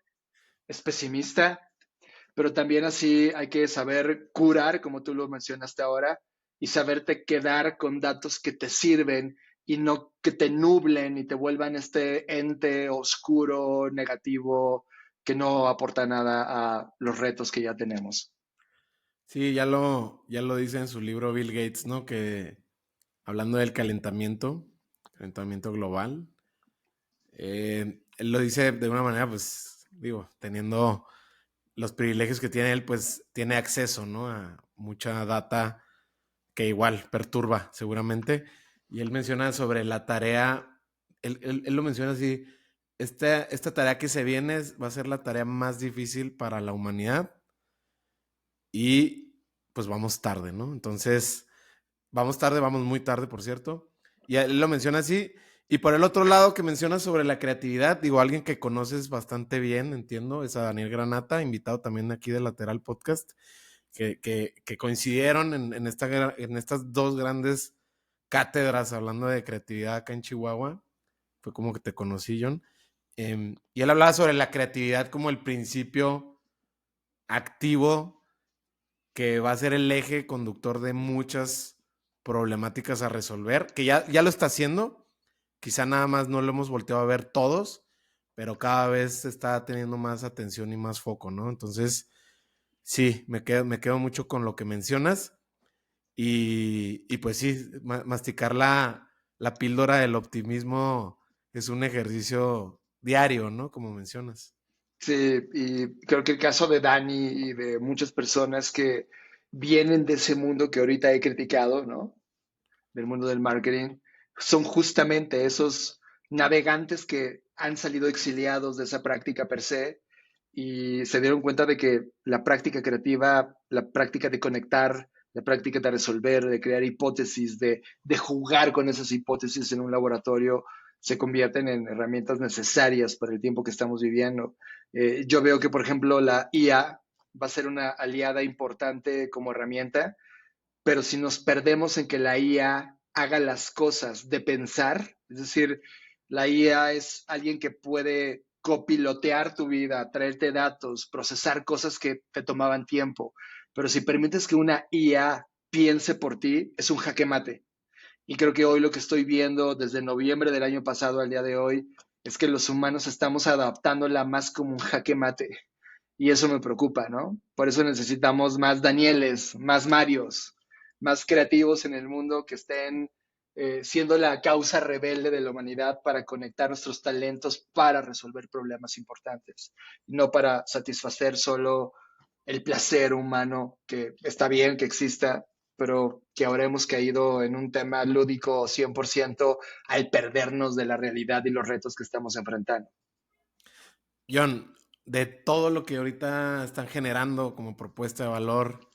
es pesimista, pero también así hay que saber curar, como tú lo mencionaste ahora, y saberte quedar con datos que te sirven y no que te nublen y te vuelvan este ente oscuro, negativo, que no aporta nada a los retos que ya tenemos. Sí, ya lo dice en su libro Bill Gates, ¿no? Que hablando del calentamiento global, él lo dice de una manera, pues, digo, teniendo los privilegios que tiene él, pues tiene acceso, ¿no? A mucha data que igual perturba seguramente. Y él menciona sobre la tarea, él lo menciona así, esta tarea que se viene va a ser la tarea más difícil para la humanidad y pues vamos tarde, ¿no? Entonces, vamos tarde, vamos muy tarde, por cierto. Y él lo menciona así. Y por el otro lado que menciona sobre la creatividad, digo, alguien que conoces bastante bien, entiendo, es a Daniel Granata, invitado también aquí de Lateral Podcast, que coincidieron en estas dos grandes cátedras hablando de creatividad acá en Chihuahua. Fue como que te conocí, John. Y él hablaba sobre la creatividad como el principio activo que va a ser el eje conductor de muchas problemáticas a resolver, que ya lo está haciendo, quizá nada más no lo hemos volteado a ver todos, pero cada vez está teniendo más atención y más foco, ¿no? Entonces, sí, me quedo mucho con lo que mencionas y pues sí, masticar la píldora del optimismo es un ejercicio diario, ¿no? Como mencionas. Sí, y creo que el caso de Dani y de muchas personas que vienen de ese mundo que ahorita he criticado, ¿no? Del mundo del marketing, son justamente esos navegantes que han salido exiliados de esa práctica per se y se dieron cuenta de que la práctica creativa, la práctica de conectar, la práctica de resolver, de crear hipótesis, de jugar con esas hipótesis en un laboratorio, se convierten en herramientas necesarias para el tiempo que estamos viviendo. Yo veo que, por ejemplo, la IA va a ser una aliada importante como herramienta, pero si nos perdemos en que la IA haga las cosas de pensar, es decir, la IA es alguien que puede copilotear tu vida, traerte datos, procesar cosas que te tomaban tiempo, pero si permites que una IA piense por ti, es un jaque mate. Y creo que hoy lo que estoy viendo desde noviembre del año pasado al día de hoy es que los humanos estamos adaptándola más como un jaque mate. Y eso me preocupa, ¿no? Por eso necesitamos más Danieles, más Marios, más creativos en el mundo que estén siendo la causa rebelde de la humanidad para conectar nuestros talentos para resolver problemas importantes, no para satisfacer solo el placer humano, que está bien que exista, pero que ahora hemos caído en un tema lúdico 100% al perdernos de la realidad y los retos que estamos enfrentando. John, de todo lo que ahorita están generando como propuesta de valor,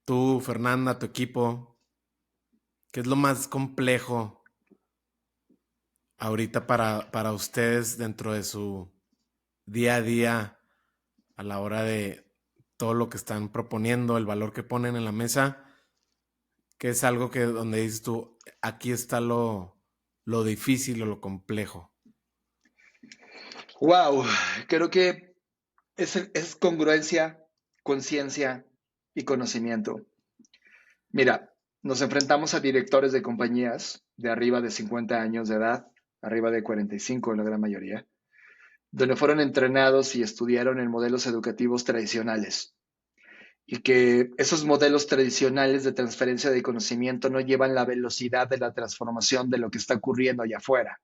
tú, Fernanda, tu equipo, ¿qué es lo más complejo ahorita para ustedes dentro de su día a día a la hora de todo lo que están proponiendo, el valor que ponen en la mesa? ¿Qué es algo que donde dices tú, aquí está lo difícil o lo complejo? Wow, creo que es congruencia, conciencia y conocimiento. Mira, nos enfrentamos a directores de compañías de arriba de 50 años de edad, arriba de 45 en la gran mayoría, donde fueron entrenados y estudiaron en modelos educativos tradicionales y que esos modelos tradicionales de transferencia de conocimiento no llevan la velocidad de la transformación de lo que está ocurriendo allá afuera.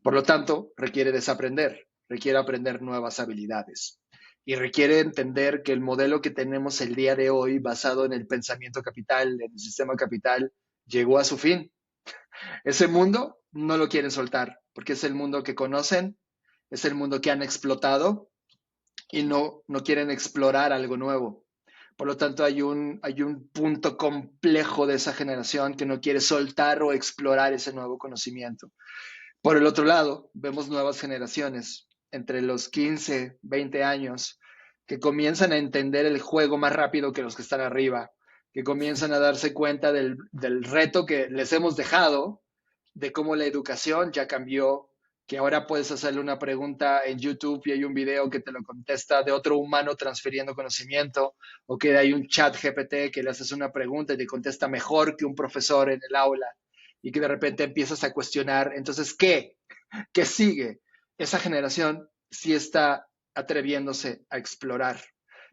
Por lo tanto, requiere desaprender, requiere aprender nuevas habilidades y requiere entender que el modelo que tenemos el día de hoy, basado en el pensamiento capital, en el sistema capital, llegó a su fin. Ese mundo no lo quieren soltar porque es el mundo que conocen, es el mundo que han explotado y no quieren explorar algo nuevo. Por lo tanto, hay un punto complejo de esa generación que no quiere soltar o explorar ese nuevo conocimiento. Por el otro lado, vemos nuevas generaciones entre los 15, 20 años que comienzan a entender el juego más rápido que los que están arriba, que comienzan a darse cuenta del reto que les hemos dejado de cómo la educación ya cambió, que ahora puedes hacerle una pregunta en YouTube y hay un video que te lo contesta de otro humano transfiriendo conocimiento, o que hay un chat GPT que le haces una pregunta y te contesta mejor que un profesor en el aula, y que de repente empiezas a cuestionar, entonces, ¿qué? ¿Qué sigue? Esa generación sí está atreviéndose a explorar.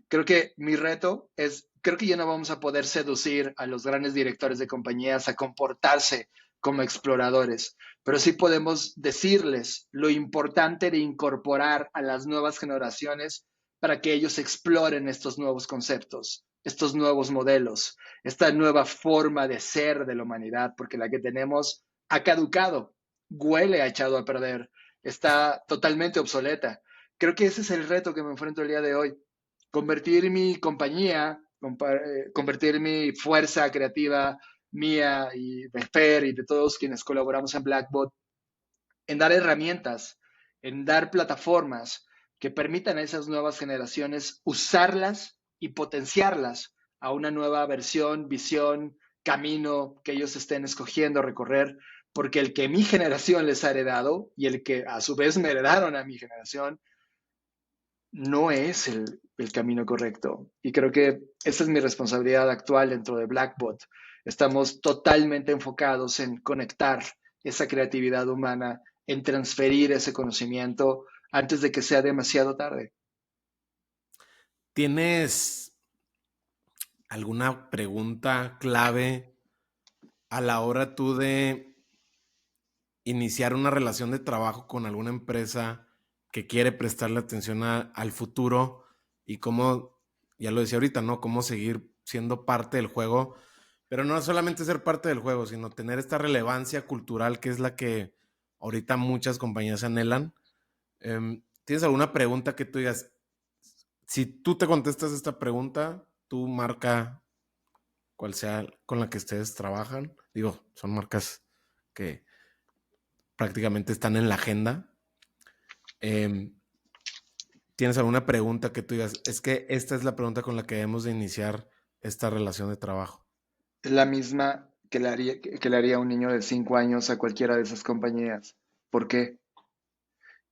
Creo que mi reto es, creo que ya no vamos a poder seducir a los grandes directores de compañías a comportarse como exploradores, pero sí podemos decirles lo importante de incorporar a las nuevas generaciones para que ellos exploren estos nuevos conceptos, estos nuevos modelos, esta nueva forma de ser de la humanidad, porque la que tenemos ha caducado, huele, ha echado a perder, está totalmente obsoleta. Creo que ese es el reto que me enfrento el día de hoy, convertir mi compañía, convertir mi fuerza creativa mía y de Fer y de todos quienes colaboramos en Blackbot en dar herramientas, en dar plataformas que permitan a esas nuevas generaciones usarlas y potenciarlas a una nueva versión, visión, camino que ellos estén escogiendo recorrer, porque el que mi generación les ha heredado y el que a su vez me heredaron a mi generación no es el camino correcto. Y creo que esa es mi responsabilidad actual dentro de Blackbot. Estamos totalmente enfocados en conectar esa creatividad humana, en transferir ese conocimiento antes de que sea demasiado tarde. ¿Tienes alguna pregunta clave a la hora tú de iniciar una relación de trabajo con alguna empresa que quiere prestarle atención al futuro y cómo, ya lo decía ahorita, ¿no? Cómo seguir siendo parte del juego, pero no solamente ser parte del juego, sino tener esta relevancia cultural que es la que ahorita muchas compañías anhelan. ¿Tienes alguna pregunta que tú digas? Si tú te contestas esta pregunta, tú marca cual sea con la que ustedes trabajan. Digo, son marcas que prácticamente están en la agenda. ¿Tienes alguna pregunta que tú digas? Es que esta es la pregunta con la que debemos de iniciar esta relación de trabajo. Es la misma que le haría un niño de 5 años a cualquiera de esas compañías. ¿Por qué?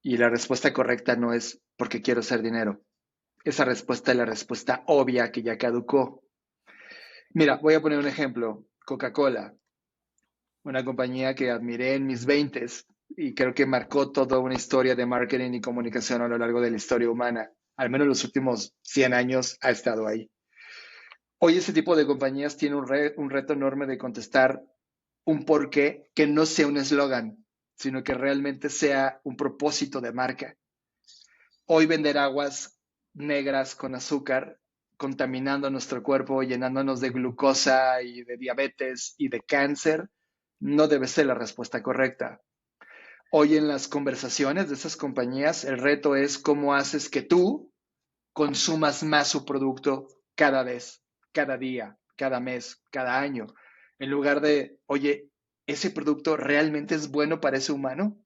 Y la respuesta correcta no es porque quiero hacer dinero. Esa respuesta es la respuesta obvia que ya caducó. Mira, voy a poner un ejemplo. Coca-Cola, una compañía que admiré en mis veintes y creo que marcó toda una historia de marketing y comunicación a lo largo de la historia humana. Al menos los últimos 100 años ha estado ahí. Hoy ese tipo de compañías tiene un reto enorme de contestar un porqué que no sea un eslogan, sino que realmente sea un propósito de marca. Hoy vender aguas negras con azúcar, contaminando nuestro cuerpo, llenándonos de glucosa y de diabetes y de cáncer, no debe ser la respuesta correcta. Hoy en las conversaciones de esas compañías, el reto es cómo haces que tú consumas más su producto cada vez, cada día, cada mes, cada año, en lugar de, oye, ¿ese producto realmente es bueno para ese humano?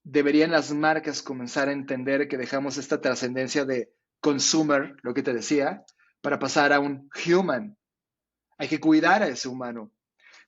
Deberían las marcas comenzar a entender que dejamos esta trascendencia de consumer, lo que te decía, para pasar a un human. Hay que cuidar a ese humano.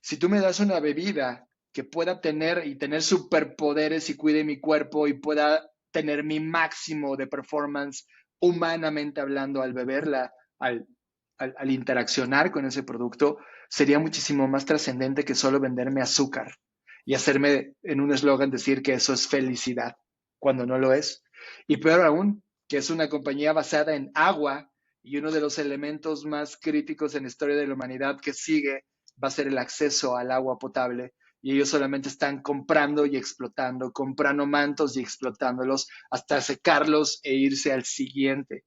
Si tú me das una bebida que pueda tener y tener superpoderes y cuide mi cuerpo y pueda tener mi máximo de performance humanamente hablando al beberla, al interaccionar con ese producto, sería muchísimo más trascendente que solo venderme azúcar y hacerme en un eslogan decir que eso es felicidad, cuando no lo es. Y peor aún, que es una compañía basada en agua y uno de los elementos más críticos en la historia de la humanidad que sigue va a ser el acceso al agua potable. Y ellos solamente están comprando y explotando, comprando mantos y explotándolos hasta secarlos e irse al siguiente.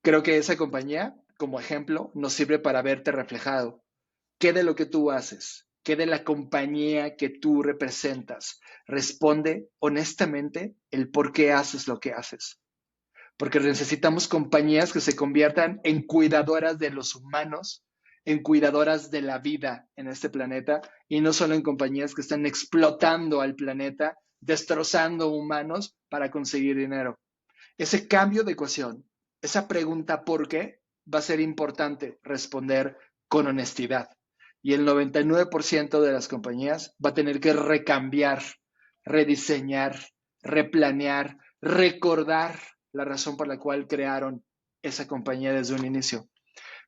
Creo que esa compañía, como ejemplo, nos sirve para verte reflejado. ¿Qué de lo que tú haces? ¿Qué de la compañía que tú representas? Responde honestamente el por qué haces lo que haces. Porque necesitamos compañías que se conviertan en cuidadoras de los humanos, en cuidadoras de la vida en este planeta y no solo en compañías que están explotando al planeta, destrozando humanos para conseguir dinero. Ese cambio de ecuación, esa pregunta ¿por qué? Va a ser importante responder con honestidad. y el 99% de las compañías va a tener que recambiar, rediseñar, replanear, recordar la razón por la cual crearon esa compañía desde un inicio,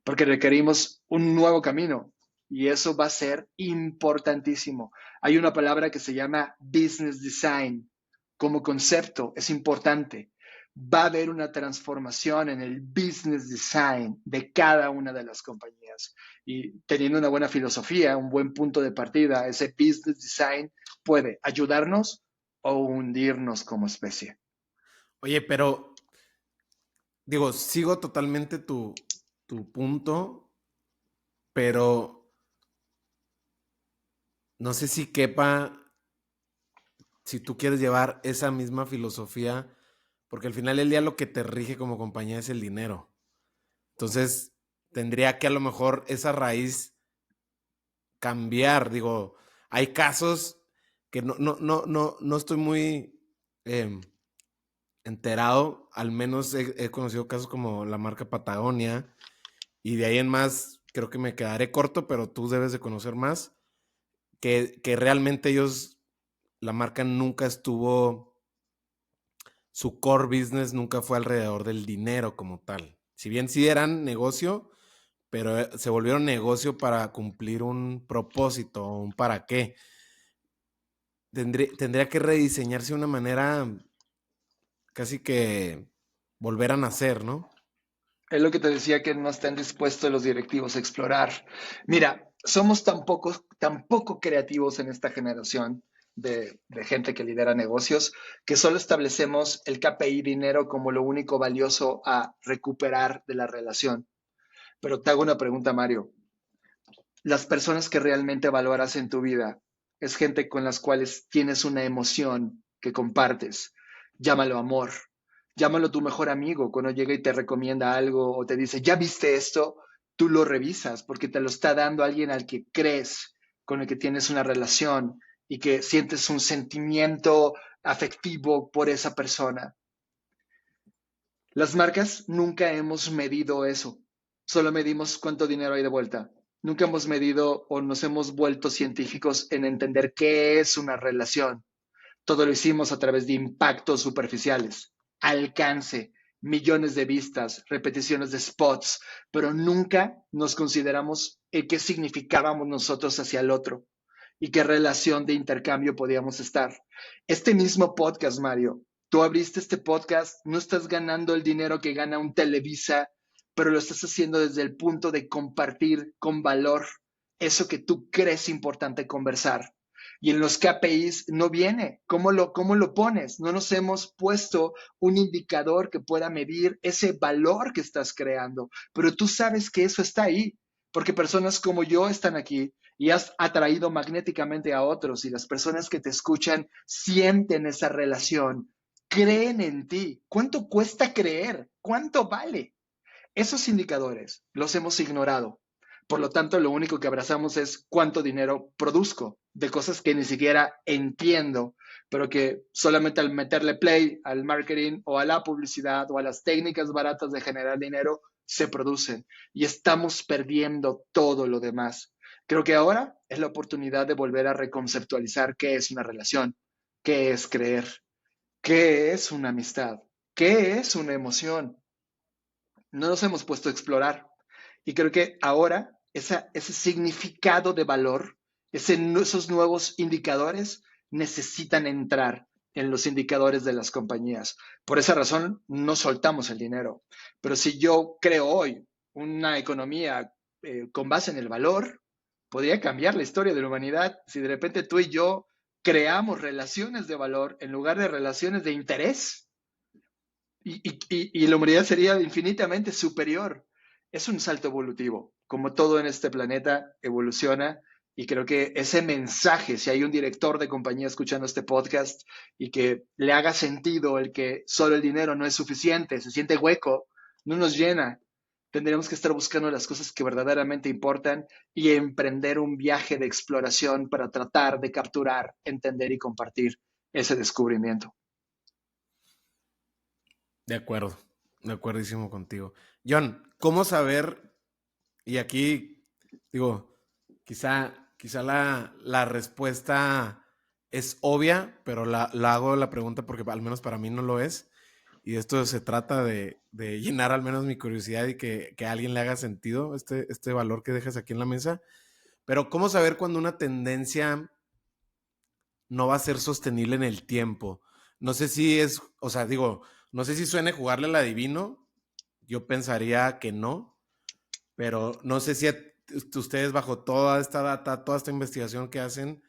porque requerimos un nuevo camino y eso va a ser importantísimo. Hay una palabra que se llama business design. Como concepto es importante. Va a haber una transformación en el business design de cada una de las compañías. Y teniendo una buena filosofía, un buen punto de partida, ese business design puede ayudarnos o hundirnos como especie. Oye, pero digo, sigo totalmente tu punto, pero no sé si quepa, si tú quieres llevar esa misma filosofía, porque al final del día lo que te rige como compañía es el dinero. Entonces, tendría que a lo mejor esa raíz cambiar. Digo, hay casos que no estoy muy enterado, al menos he conocido casos como la marca Patagonia, y de ahí en más creo que me quedaré corto, pero tú debes de conocer más, que realmente ellos, la marca nunca estuvo, su core business nunca fue alrededor del dinero como tal. Si bien sí eran negocio, pero se volvieron negocio para cumplir un propósito, un para qué. Tendría que rediseñarse de una manera casi que volver a nacer, ¿no? Es lo que te decía que no están dispuestos los directivos a explorar. Mira, somos tan poco creativos en esta generación de gente que lidera negocios que solo establecemos el KPI dinero como lo único valioso a recuperar de la relación. Pero te hago una pregunta, Mario. Las personas que realmente valoras en tu vida es gente con las cuales tienes una emoción que compartes. Llámalo amor, llámalo tu mejor amigo cuando llega y te recomienda algo o te dice, ¿ya viste esto? Tú lo revisas porque te lo está dando alguien al que crees, con el que tienes una relación y que sientes un sentimiento afectivo por esa persona. Las marcas nunca hemos medido eso, solo medimos cuánto dinero hay de vuelta. Nunca hemos medido o nos hemos vuelto científicos en entender qué es una relación. Todo lo hicimos a través de impactos superficiales, alcance, millones de vistas, repeticiones de spots, pero nunca nos consideramos qué significábamos nosotros hacia el otro y qué relación de intercambio podíamos estar. Este mismo podcast, Mario, tú abriste este podcast, no estás ganando el dinero que gana un Televisa, pero lo estás haciendo desde el punto de compartir con valor eso que tú crees importante conversar. Y en los KPIs no viene. Cómo lo pones? No nos hemos puesto un indicador que pueda medir ese valor que estás creando, pero tú sabes que eso está ahí, porque personas como yo están aquí y has atraído magnéticamente a otros y las personas que te escuchan sienten esa relación, creen en ti. ¿Cuánto cuesta creer? ¿Cuánto vale? Esos indicadores los hemos ignorado. Por lo tanto, lo único que abrazamos es cuánto dinero produzco de cosas que ni siquiera entiendo, pero que solamente al meterle play al marketing o a la publicidad o a las técnicas baratas de generar dinero, se producen y estamos perdiendo todo lo demás. Creo que ahora es la oportunidad de volver a reconceptualizar qué es una relación, qué es creer, qué es una amistad, qué es una emoción. No nos hemos puesto a explorar. Y creo que ahora ese significado de valor, esos nuevos indicadores necesitan entrar en los indicadores de las compañías. Por esa razón, no soltamos el dinero. Pero si yo creo hoy una economía con base en el valor, podría cambiar la historia de la humanidad si de repente tú y yo creamos relaciones de valor en lugar de relaciones de interés y la humanidad sería infinitamente superior. Es un salto evolutivo. Como todo en este planeta evoluciona y creo que ese mensaje, si hay un director de compañía escuchando este podcast y que le haga sentido el que solo el dinero no es suficiente, se siente hueco, no nos llena, tendremos que estar buscando las cosas que verdaderamente importan y emprender un viaje de exploración para tratar de capturar, entender y compartir ese descubrimiento. De acuerdísimo contigo. John, ¿cómo saber? Y aquí, digo, Quizá la respuesta es obvia, pero la hago la pregunta porque al menos para mí no lo es. Y esto se trata de llenar al menos mi curiosidad y que a alguien le haga sentido este valor que dejas aquí en la mesa. Pero ¿cómo saber cuando una tendencia no va a ser sostenible en el tiempo? No sé si es, o sea, digo, no sé si suene jugarle al adivino. Yo pensaría que no, pero no sé si ustedes bajo toda esta data, toda esta investigación que hacen,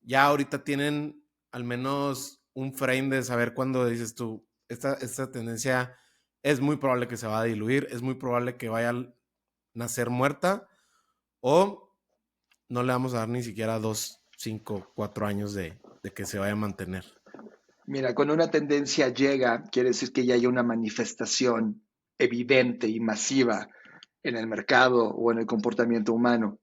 ya ahorita tienen al menos un frame de saber cuándo dices tú, esta tendencia es muy probable que se va a diluir, es muy probable que vaya a nacer muerta, o no le vamos a dar ni siquiera 2, 5, 4 años de que se vaya a mantener. Mira, cuando una tendencia llega, quiere decir que ya hay una manifestación evidente y masiva en el mercado o en el comportamiento humano.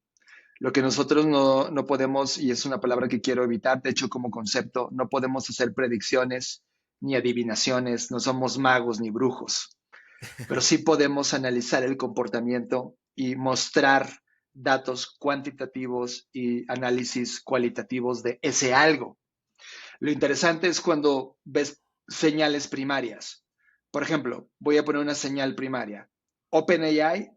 Lo que nosotros no podemos, y es una palabra que quiero evitar, de hecho como concepto, no podemos hacer predicciones ni adivinaciones, no somos magos ni brujos, pero sí podemos analizar el comportamiento y mostrar datos cuantitativos y análisis cualitativos de ese algo. Lo interesante es cuando ves señales primarias. Por ejemplo, voy a poner una señal primaria. OpenAI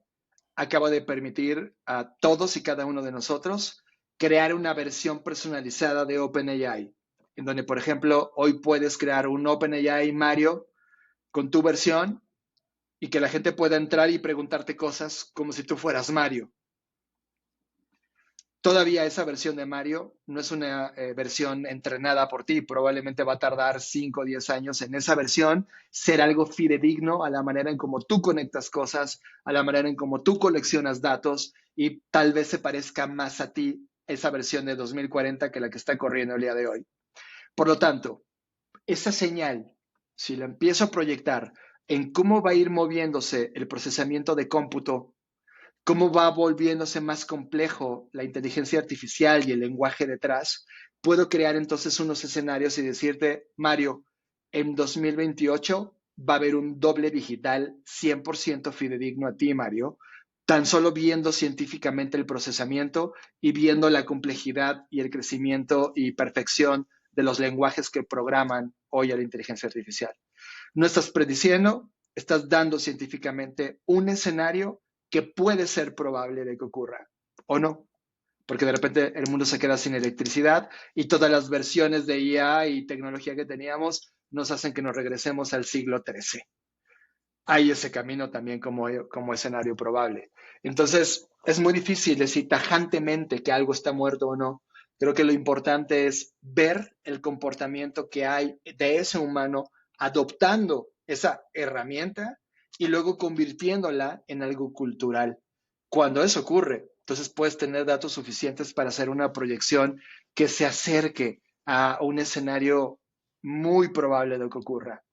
acaba de permitir a todos y cada uno de nosotros crear una versión personalizada de OpenAI, en donde, por ejemplo, hoy puedes crear un OpenAI Mario con tu versión y que la gente pueda entrar y preguntarte cosas como si tú fueras Mario. Todavía esa versión de Mario no es una versión entrenada por ti, probablemente va a tardar 5 o 10 años en esa versión ser algo fidedigno a la manera en cómo tú conectas cosas, a la manera en cómo tú coleccionas datos y tal vez se parezca más a ti esa versión de 2040 que la que está corriendo el día de hoy. Por lo tanto, esa señal, si la empiezo a proyectar en cómo va a ir moviéndose el procesamiento de cómputo, cómo va volviéndose más complejo la inteligencia artificial y el lenguaje detrás, puedo crear entonces unos escenarios y decirte, Mario, en 2028 va a haber un doble digital 100% fidedigno a ti, Mario, tan solo viendo científicamente el procesamiento y viendo la complejidad y el crecimiento y perfección de los lenguajes que programan hoy a la inteligencia artificial. No estás prediciendo, estás dando científicamente un escenario que puede ser probable de que ocurra o no, porque de repente el mundo se queda sin electricidad y todas las versiones de IA y tecnología que teníamos nos hacen que nos regresemos al siglo XIII. Hay ese camino también como escenario probable. Entonces, es muy difícil decir tajantemente que algo está muerto o no. Creo que lo importante es ver el comportamiento que hay de ese humano adoptando esa herramienta y luego convirtiéndola en algo cultural. Cuando eso ocurre, entonces puedes tener datos suficientes para hacer una proyección que se acerque a un escenario muy probable de que ocurra.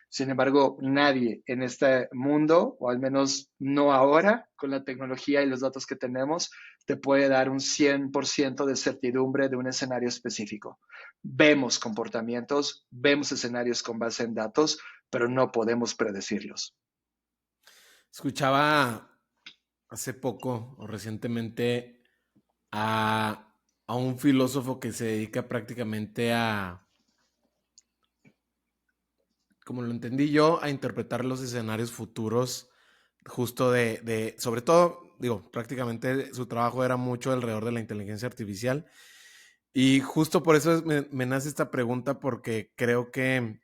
Sin embargo, nadie en este mundo, o al menos no ahora, con la tecnología y los datos que tenemos, te puede dar un 100% de certidumbre de un escenario específico. Vemos comportamientos, vemos escenarios con base en datos, pero no podemos predecirlos. Escuchaba hace poco o recientemente a un filósofo que se dedica prácticamente a, como lo entendí yo, a interpretar los escenarios futuros justo sobre todo, digo, prácticamente su trabajo era mucho alrededor de la inteligencia artificial. Y justo por eso me nace esta pregunta, porque creo que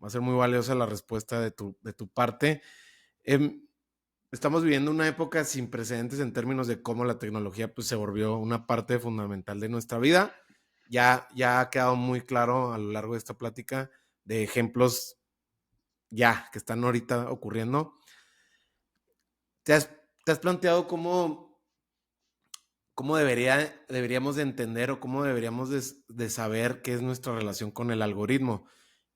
va a ser muy valiosa la respuesta de tu parte. Estamos viviendo una época sin precedentes en términos de cómo la tecnología pues, se volvió una parte fundamental de nuestra vida. Ya ha quedado muy claro a lo largo de esta plática de ejemplos ya que están ahorita ocurriendo. ¿Te has planteado cómo deberíamos de entender o cómo deberíamos de saber qué es nuestra relación con el algoritmo?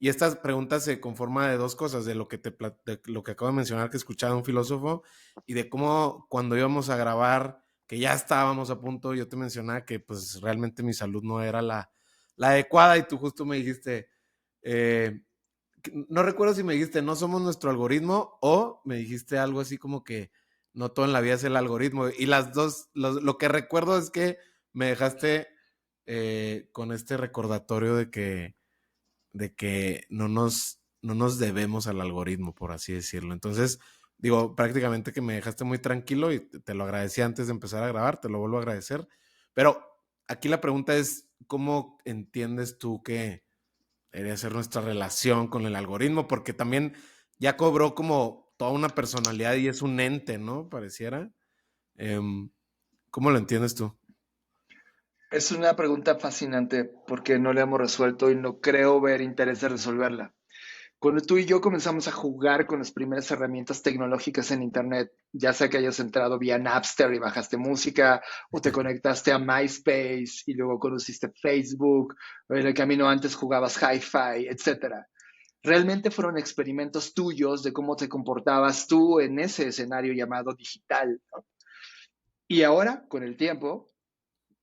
Y esta pregunta se conforma de dos cosas, de lo que acabo de mencionar que escuchaba un filósofo y de cómo cuando íbamos a grabar, que ya estábamos a punto, yo te mencionaba que pues realmente mi salud no era la adecuada y tú justo me dijiste, no recuerdo si me dijiste no somos nuestro algoritmo o me dijiste algo así como que no todo en la vida es el algoritmo. Y las dos, lo que recuerdo es que me dejaste con este recordatorio de que no nos debemos al algoritmo, por así decirlo. Entonces, digo, prácticamente que me dejaste muy tranquilo y te lo agradecí antes de empezar a grabar, te lo vuelvo a agradecer. Pero aquí la pregunta es, ¿cómo entiendes tú que debería ser nuestra relación con el algoritmo? Porque también ya cobró como toda una personalidad y es un ente, ¿no? Pareciera. ¿Cómo lo entiendes tú? Es una pregunta fascinante porque no la hemos resuelto y no creo ver interés de resolverla. Cuando tú y yo comenzamos a jugar con las primeras herramientas tecnológicas en Internet, ya sea que hayas entrado vía Napster y bajaste música, o te conectaste a MySpace y luego conociste Facebook, o en el camino antes jugabas Hi-Fi, etcétera. Realmente fueron experimentos tuyos de cómo te comportabas tú en ese escenario llamado digital. Y ahora, con el tiempo,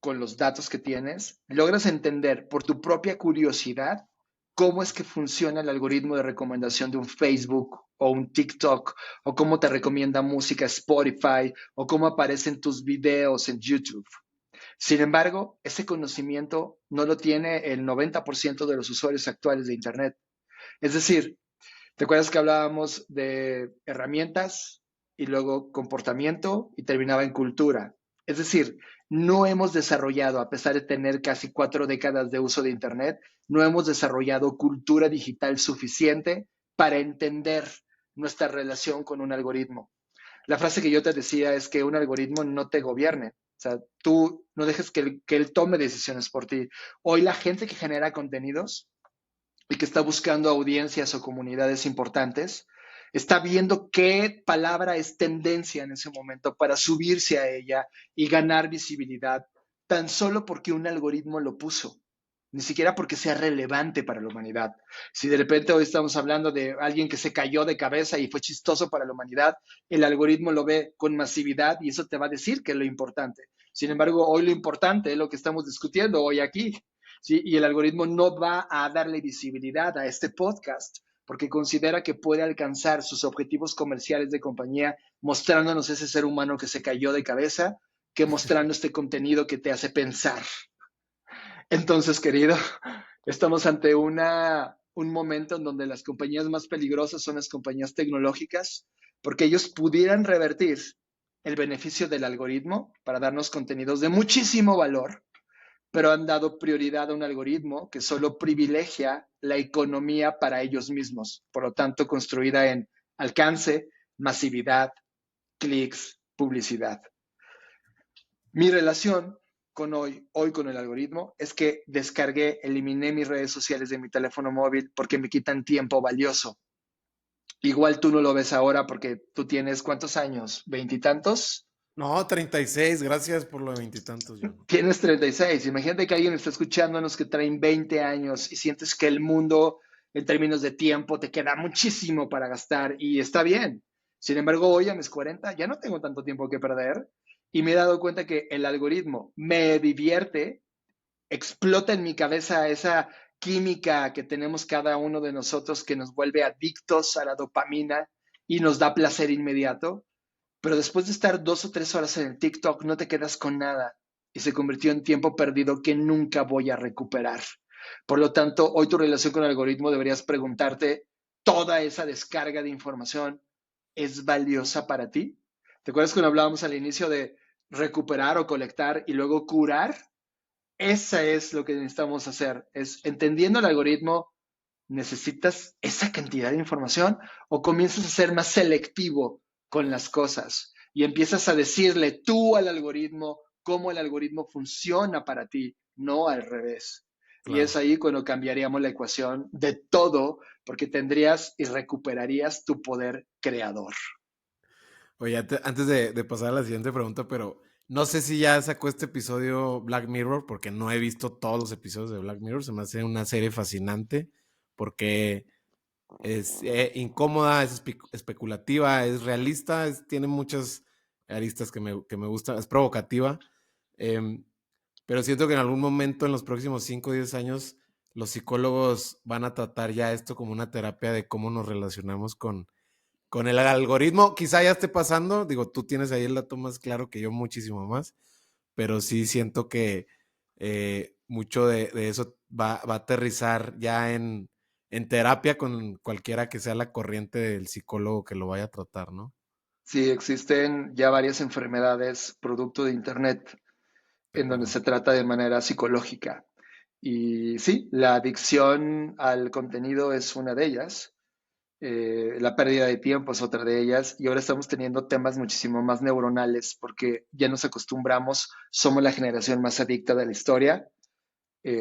con los datos que tienes, logras entender por tu propia curiosidad cómo es que funciona el algoritmo de recomendación de un Facebook o un TikTok, o cómo te recomienda música Spotify, o cómo aparecen tus videos en YouTube. Sin embargo, ese conocimiento no lo tiene el 90% de los usuarios actuales de Internet. Es decir, ¿te acuerdas que hablábamos de herramientas y luego comportamiento y terminaba en cultura? Es decir, no hemos desarrollado, a pesar de tener casi 4 décadas de uso de Internet, no hemos desarrollado cultura digital suficiente para entender nuestra relación con un algoritmo. La frase que yo te decía es que un algoritmo no te gobierne. O sea, tú no dejes que él tome decisiones por ti. Hoy la gente que genera contenidos y que está buscando audiencias o comunidades importantes, está viendo qué palabra es tendencia en ese momento para subirse a ella y ganar visibilidad, tan solo porque un algoritmo lo puso, ni siquiera porque sea relevante para la humanidad. Si de repente hoy estamos hablando de alguien que se cayó de cabeza y fue chistoso para la humanidad, el algoritmo lo ve con masividad y eso te va a decir que es lo importante. Sin embargo, hoy lo importante es lo que estamos discutiendo hoy aquí. ¿Sí? Y el algoritmo no va a darle visibilidad a este podcast porque considera que puede alcanzar sus objetivos comerciales de compañía mostrándonos ese ser humano que se cayó de cabeza que mostrando este contenido que te hace pensar. Entonces, querido, estamos ante un momento en donde las compañías más peligrosas son las compañías tecnológicas porque ellos pudieran revertir el beneficio del algoritmo para darnos contenidos de muchísimo valor, pero han dado prioridad a un algoritmo que solo privilegia la economía para ellos mismos, por lo tanto construida en alcance, masividad, clics, publicidad. Mi relación con hoy con el algoritmo es que eliminé mis redes sociales de mi teléfono móvil porque me quitan tiempo valioso. Igual tú no lo ves ahora porque tú tienes ¿cuántos años? ¿Veintitantos? No, 36, gracias por lo de veintitantos, John. Tienes 36. Imagínate que alguien está escuchándonos que traen 20 años y sientes que el mundo, en términos de tiempo, te queda muchísimo para gastar y está bien. Sin embargo, hoy a mis 40 ya no tengo tanto tiempo que perder y me he dado cuenta que el algoritmo me divierte, explota en mi cabeza esa química que tenemos cada uno de nosotros que nos vuelve adictos a la dopamina y nos da placer inmediato, pero después de estar 2 o 3 horas en el TikTok no te quedas con nada y se convirtió en tiempo perdido que nunca voy a recuperar. Por lo tanto, hoy tu relación con el algoritmo deberías preguntarte, ¿toda esa descarga de información es valiosa para ti? ¿Te acuerdas cuando hablábamos al inicio de recuperar o colectar y luego curar? Esa es lo que necesitamos hacer, es entendiendo el algoritmo, ¿necesitas esa cantidad de información o comienzas a ser más selectivo con las cosas y empiezas a decirle tú al algoritmo cómo el algoritmo funciona para ti, no al revés? Y es Claro. ahí cuando cambiaríamos la ecuación de todo, porque tendrías y recuperarías tu poder creador. Oye, antes de pasar a la siguiente pregunta, pero no sé si ya sacó este episodio Black Mirror, porque no he visto todos los episodios de Black Mirror. Se me hace una serie fascinante, porque es incómoda, es especulativa, es realista, tiene muchas aristas que me gustan, es provocativa. em, pero siento que en algún momento en los próximos 5 o 10 años los psicólogos van a tratar ya esto como una terapia de cómo nos relacionamos con con el algoritmo, quizá ya esté pasando, digo, tú tienes ahí el dato más claro que yo, muchísimo más, pero sí siento que mucho de eso va a aterrizar ya en terapia con cualquiera que sea la corriente del psicólogo que lo vaya a tratar, ¿no? Sí, existen ya varias enfermedades producto de Internet De en donde acuerdo. se trata de manera psicológica. Y sí, la adicción al contenido es una de ellas. La pérdida de tiempo es otra de ellas. Y ahora estamos teniendo temas muchísimo más neuronales porque ya nos acostumbramos, somos la generación más adicta de la historia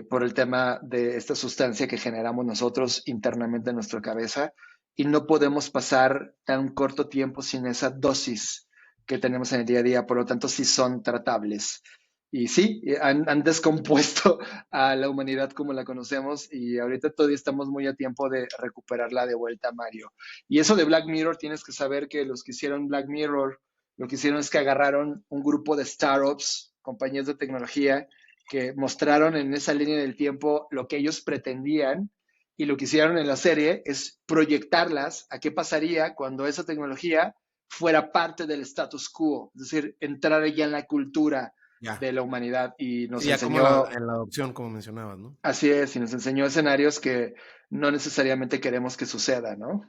por el tema de esta sustancia que generamos nosotros internamente en nuestra cabeza y no podemos pasar tan corto tiempo sin esa dosis que tenemos en el día a día, por lo tanto sí son tratables. Y sí, han descompuesto a la humanidad como la conocemos y ahorita todavía estamos muy a tiempo de recuperarla de vuelta, Mario. Y eso de Black Mirror, tienes que saber que los que hicieron Black Mirror, lo que hicieron es que agarraron un grupo de startups, compañías de tecnología, que mostraron en esa línea del tiempo lo que ellos pretendían y lo que hicieron en la serie es proyectarlas a qué pasaría cuando esa tecnología fuera parte del status quo, es decir, entrar ya en la cultura Ya. de la humanidad y Sí, nos ya como enseñó, en la adopción, como mencionabas, ¿no? así es, y nos enseñó escenarios que no necesariamente queremos que suceda, ¿no?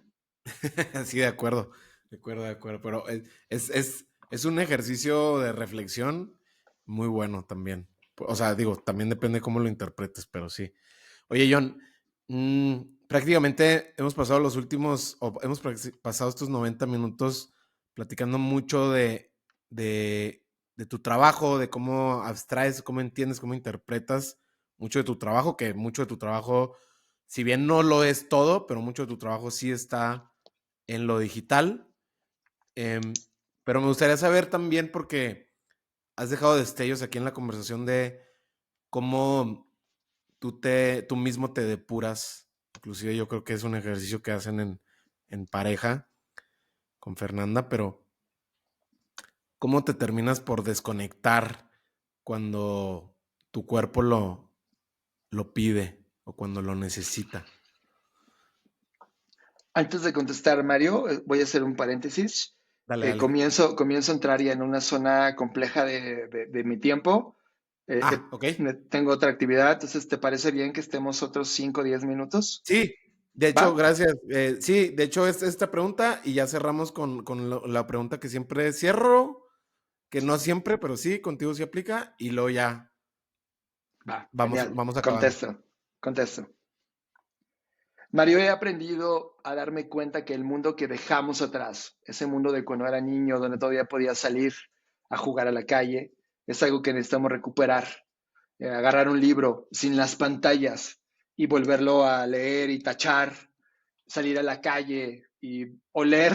Sí, de acuerdo, de acuerdo, de acuerdo. Pero es un ejercicio de reflexión muy bueno también. O sea, digo, también depende cómo lo interpretes, pero sí. Oye, John, prácticamente hemos pasado los últimos, o hemos pasado estos 90 minutos platicando mucho de tu trabajo, de cómo abstraes, cómo entiendes, cómo interpretas mucho de tu trabajo, que mucho de tu trabajo, si bien no lo es todo, pero mucho de tu trabajo sí está en lo digital. Em, pero me gustaría saber también, porque has dejado destellos aquí en la conversación de cómo tú mismo te depuras. Inclusive yo creo que es un ejercicio que hacen en pareja con Fernanda, pero ¿cómo te terminas por desconectar cuando tu cuerpo lo pide o cuando lo necesita? Antes de contestar, Mario, voy a hacer un paréntesis. Dale, dale. Comienzo a entrar ya en una zona compleja de mi tiempo. Ah, ok. Tengo otra actividad, entonces, ¿te parece bien que estemos otros 5 o 10 minutos? Sí, de hecho, ¿Va? gracias. Sí, de hecho es esta pregunta y ya cerramos con la pregunta que siempre cierro, que no siempre, pero sí, contigo sí aplica y luego ya Va, vamos, genial. vamos acabando. Contesto. Mario, he aprendido a darme cuenta que el mundo que dejamos atrás, ese mundo de cuando era niño, donde todavía podía salir a jugar a la calle, es algo que necesitamos recuperar. Agarrar un libro sin las pantallas y volverlo a leer y tachar, salir a la calle y oler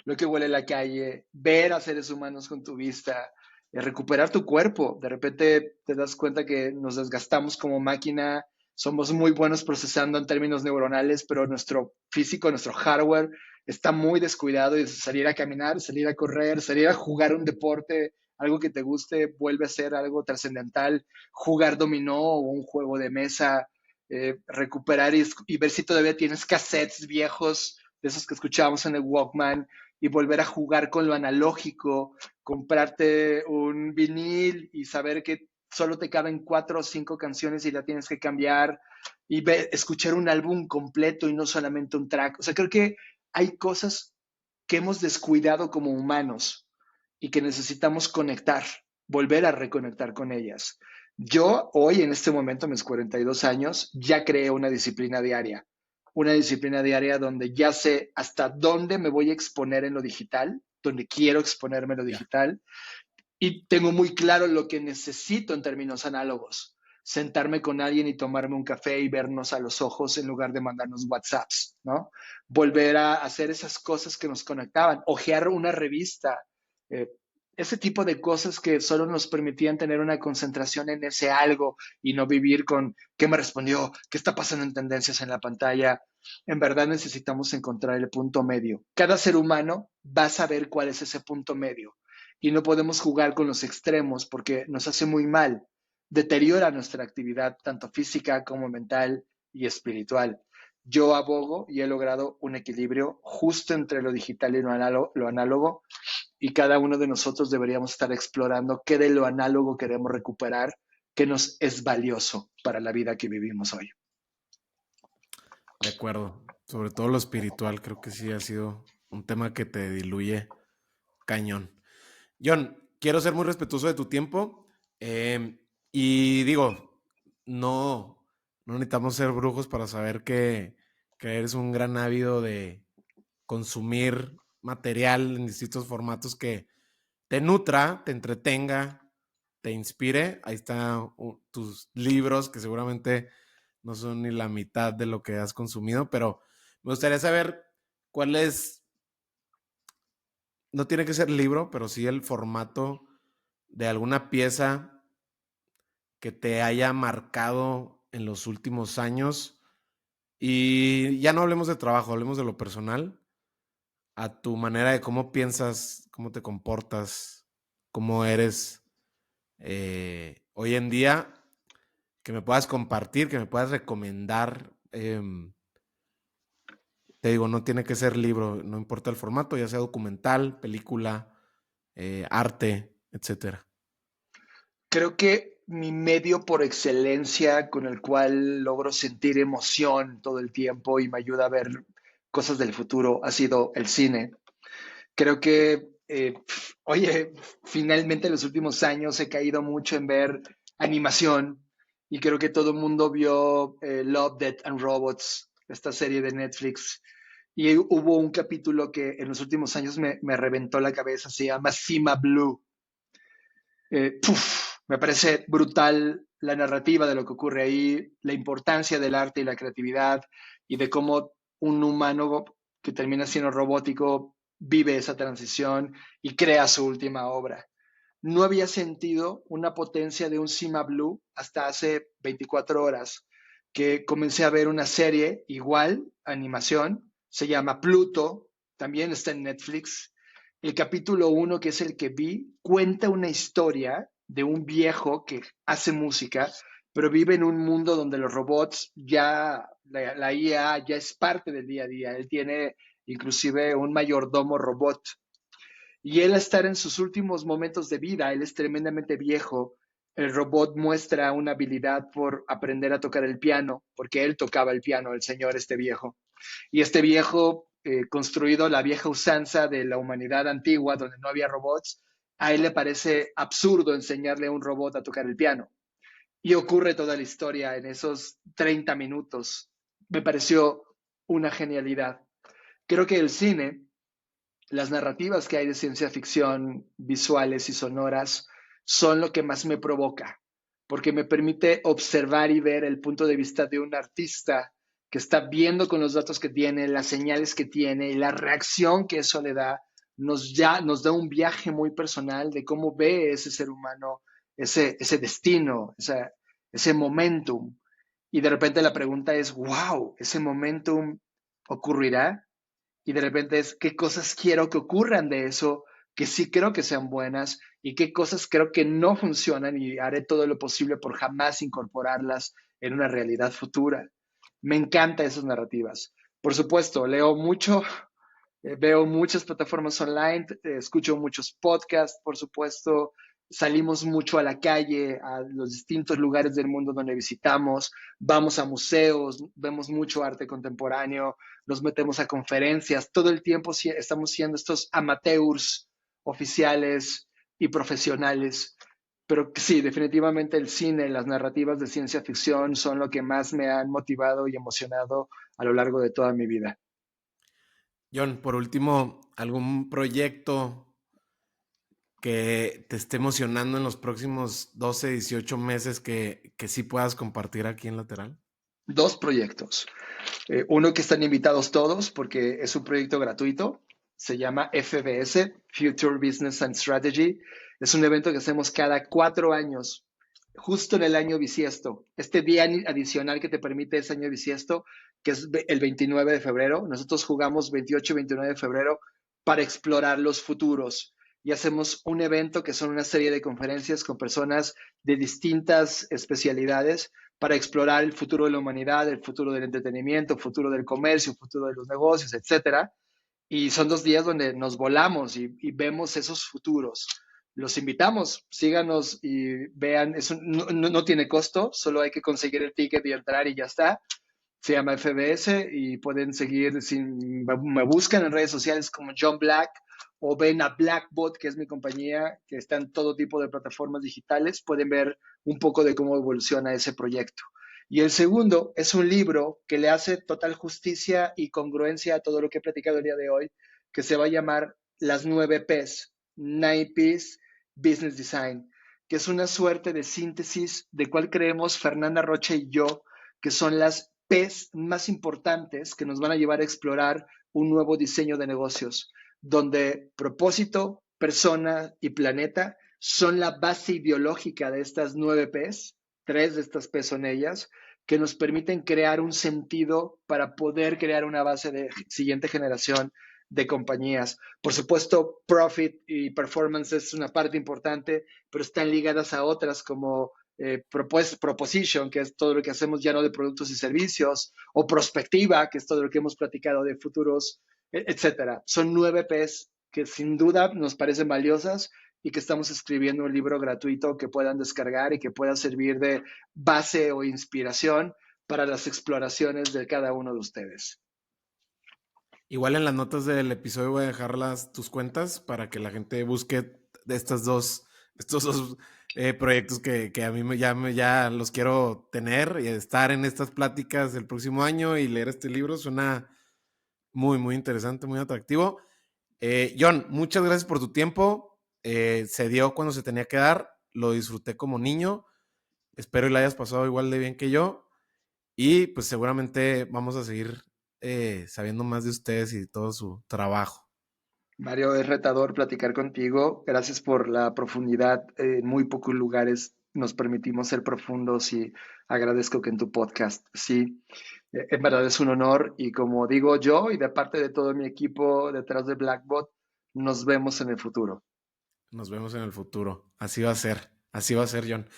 lo que huele la calle, ver a seres humanos con tu vista, recuperar tu cuerpo. De repente te das cuenta que nos desgastamos como máquina, somos muy buenos procesando en términos neuronales, pero nuestro físico, nuestro hardware está muy descuidado y salir a caminar, salir a correr, salir a jugar un deporte, algo que te guste, vuelve a ser algo trascendental, jugar dominó o un juego de mesa, recuperar y ver si todavía tienes cassettes viejos de esos que escuchábamos en el Walkman y volver a jugar con lo analógico, comprarte un vinil y saber que solo te caben 4 o 5 canciones y la tienes que cambiar y escuchar un álbum completo y no solamente un track. O sea, creo que hay cosas que hemos descuidado como humanos y que necesitamos conectar, volver a reconectar con ellas. Yo hoy, en este momento, a mis 42 años, ya creé una disciplina diaria donde ya sé hasta dónde me voy a exponer en lo digital, donde quiero exponerme en lo Ya. digital, y tengo muy claro lo que necesito en términos análogos. Sentarme con alguien y tomarme un café y vernos a los ojos en lugar de mandarnos WhatsApps, ¿no? Volver a hacer esas cosas que nos conectaban, ojear una revista, eh, ese tipo de cosas que solo nos permitían tener una concentración en ese algo y no vivir con qué me respondió, qué está pasando en tendencias en la pantalla. En verdad necesitamos encontrar el punto medio. Cada ser humano va a saber cuál es ese punto medio y no podemos jugar con los extremos porque nos hace muy mal, deteriora nuestra actividad tanto física como mental y espiritual. yo abogo y he logrado un equilibrio justo entre lo digital y lo análogo, y cada uno de nosotros deberíamos estar explorando qué de lo análogo queremos recuperar, qué nos es valioso para la vida que vivimos hoy. De acuerdo. Sobre todo lo espiritual, creo que sí ha sido un tema que te diluye cañón. John, quiero ser muy respetuoso de tu tiempo. Y digo, no necesitamos ser brujos para saber que eres un gran ávido de consumir material en distintos formatos que te nutra, te entretenga, te inspire. Ahí están tus libros, que seguramente no son ni la mitad de lo que has consumido, pero me gustaría saber cuál es, no tiene que ser libro, pero sí el formato de alguna pieza que te haya marcado en los últimos años. Y ya no hablemos de trabajo, hablemos de lo personal, a tu manera de cómo piensas, cómo te comportas, cómo eres hoy en día, que me puedas compartir, que me puedas recomendar. Te digo, no tiene que ser libro, no importa el formato, ya sea documental, película, arte, etcétera. Creo que mi medio por excelencia con el cual logro sentir emoción todo el tiempo y me ayuda a ver cosas del futuro ha sido el cine. Creo que, oye, finalmente en los últimos años he caído mucho en ver animación y creo que todo el mundo vio Love, Death and Robots, esta serie de Netflix. Y hubo un capítulo que en los últimos años me reventó la cabeza, se llama Cima Blue. Me parece brutal la narrativa de lo que ocurre ahí, la importancia del arte y la creatividad y de cómo un humano que termina siendo robótico vive esa transición y crea su última obra. No había sentido una potencia de un Cima Blue hasta hace 24 horas, que comencé a ver una serie igual, animación, se llama Pluto, también está en Netflix. El capítulo 1, que es el que vi, cuenta una historia de un viejo que hace música, pero vive en un mundo donde los robots ya, la IA ya es parte del día a día. Él tiene inclusive un mayordomo robot. Y él, a estar en sus últimos momentos de vida, él es tremendamente viejo. El robot muestra una habilidad por aprender a tocar el piano, porque él tocaba el piano, el señor, este viejo. Y este viejo, construido a la vieja usanza de la humanidad antigua, donde no había robots, a él le parece absurdo enseñarle a un robot a tocar el piano. Y ocurre toda la historia en esos 30 minutos. Me pareció una genialidad. Creo que el cine, las narrativas que hay de ciencia ficción, visuales y sonoras, son lo que más me provoca, porque me permite observar y ver el punto de vista de un artista que está viendo con los datos que tiene, las señales que tiene y la reacción que eso le da, nos da un viaje muy personal de cómo ve ese ser humano, ese destino, ese momentum. Y de repente la pregunta es, wow, ¿ese momentum ocurrirá? Y de repente es qué cosas quiero que ocurran de eso, que sí creo que sean buenas y qué cosas creo que no funcionan y haré todo lo posible por jamás incorporarlas en una realidad futura. Me encantan esas narrativas. Por supuesto, leo mucho, veo muchas plataformas online, escucho muchos podcasts, por supuesto, salimos mucho a la calle, a los distintos lugares del mundo donde visitamos, vamos a museos, vemos mucho arte contemporáneo, nos metemos a conferencias, todo el tiempo estamos siendo estos amateurs oficiales y profesionales. Pero sí, definitivamente el cine, las narrativas de ciencia ficción son lo que más me han motivado y emocionado a lo largo de toda mi vida. John, por último, ¿algún proyecto que te esté emocionando en los próximos 12, 18 meses que sí puedas compartir aquí en Lateral? Dos proyectos. Uno que están invitados todos porque es un proyecto gratuito. Se llama FBS, Future Business and Strategy. Es un evento que hacemos cada 4 años, justo en el año bisiesto. Este día adicional que te permite ese año bisiesto, que es el 29 de febrero. Nosotros jugamos 28 y 29 de febrero para explorar los futuros. Y hacemos un evento que son una serie de conferencias con personas de distintas especialidades para explorar el futuro de la humanidad, el futuro del entretenimiento, el futuro del comercio, el futuro de los negocios, etcétera. Y son 2 días donde nos volamos y vemos esos futuros. Los invitamos, síganos y vean, no tiene costo, solo hay que conseguir el ticket y entrar y ya está. Se llama FBS y pueden seguir, me buscan en redes sociales como John Black o ven a Blackbot, que es mi compañía, que está en todo tipo de plataformas digitales, pueden ver un poco de cómo evoluciona ese proyecto. Y el segundo es un libro que le hace total justicia y congruencia a todo lo que he platicado el día de hoy, que se va a llamar Las 9 Ps, 9 Ps Business Design, que es una suerte de síntesis de cuál creemos Fernanda Rocha y yo que son las P's más importantes que nos van a llevar a explorar un nuevo diseño de negocios, donde propósito, persona y planeta son la base ideológica de estas 9 P's. 3 de estas P's son ellas, que nos permiten crear un sentido para poder crear una base de siguiente generación de compañías. Por supuesto, profit y performance es una parte importante, pero están ligadas a otras como proposition, que es todo lo que hacemos ya no de productos y servicios, o prospectiva, que es todo lo que hemos platicado de futuros, etcétera. Son 9 P's que sin duda nos parecen valiosas y que estamos escribiendo un libro gratuito que puedan descargar y que pueda servir de base o inspiración para las exploraciones de cada uno de ustedes. Igual en las notas del episodio voy a dejar tus cuentas para que la gente busque de estos dos proyectos que a mí ya los quiero tener y estar en estas pláticas el próximo año y leer este libro. Suena muy, muy interesante, muy atractivo. John, muchas gracias por tu tiempo. Se dio cuando se tenía que dar. Lo disfruté como niño. Espero y la hayas pasado igual de bien que yo. Y pues seguramente vamos a seguir sabiendo más de ustedes y todo su trabajo. Mario, es retador platicar contigo. Gracias por la profundidad. En muy pocos lugares nos permitimos ser profundos y agradezco que en tu podcast, sí, en verdad es un honor y como digo yo y de parte de todo mi equipo detrás de Blackbot, nos vemos en el futuro. Nos vemos en el futuro. Así va a ser, John.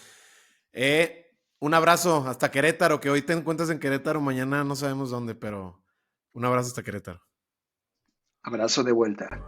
Un abrazo hasta Querétaro, que hoy te encuentras en Querétaro, mañana no sabemos dónde, pero un abrazo hasta Querétaro. Abrazo de vuelta.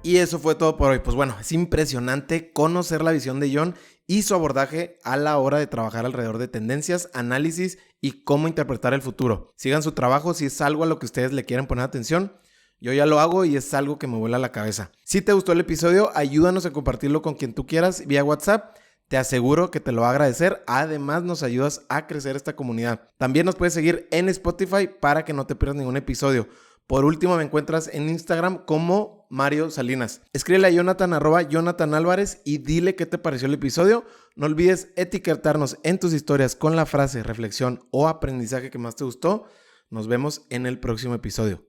Y eso fue todo por hoy. Pues bueno, es impresionante conocer la visión de John y su abordaje a la hora de trabajar alrededor de tendencias, análisis y cómo interpretar el futuro. Sigan su trabajo si es algo a lo que ustedes le quieren poner atención. Yo ya lo hago y es algo que me vuela la cabeza. Si te gustó el episodio, ayúdanos a compartirlo con quien tú quieras vía WhatsApp. Te aseguro que te lo va a agradecer. Además, nos ayudas a crecer esta comunidad. También nos puedes seguir en Spotify para que no te pierdas ningún episodio. Por último, me encuentras en Instagram como Mario Salinas. Escríbele a Jonathan @Jonathan Álvarez y dile qué te pareció el episodio. No olvides etiquetarnos en tus historias con la frase, reflexión o aprendizaje que más te gustó. Nos vemos en el próximo episodio.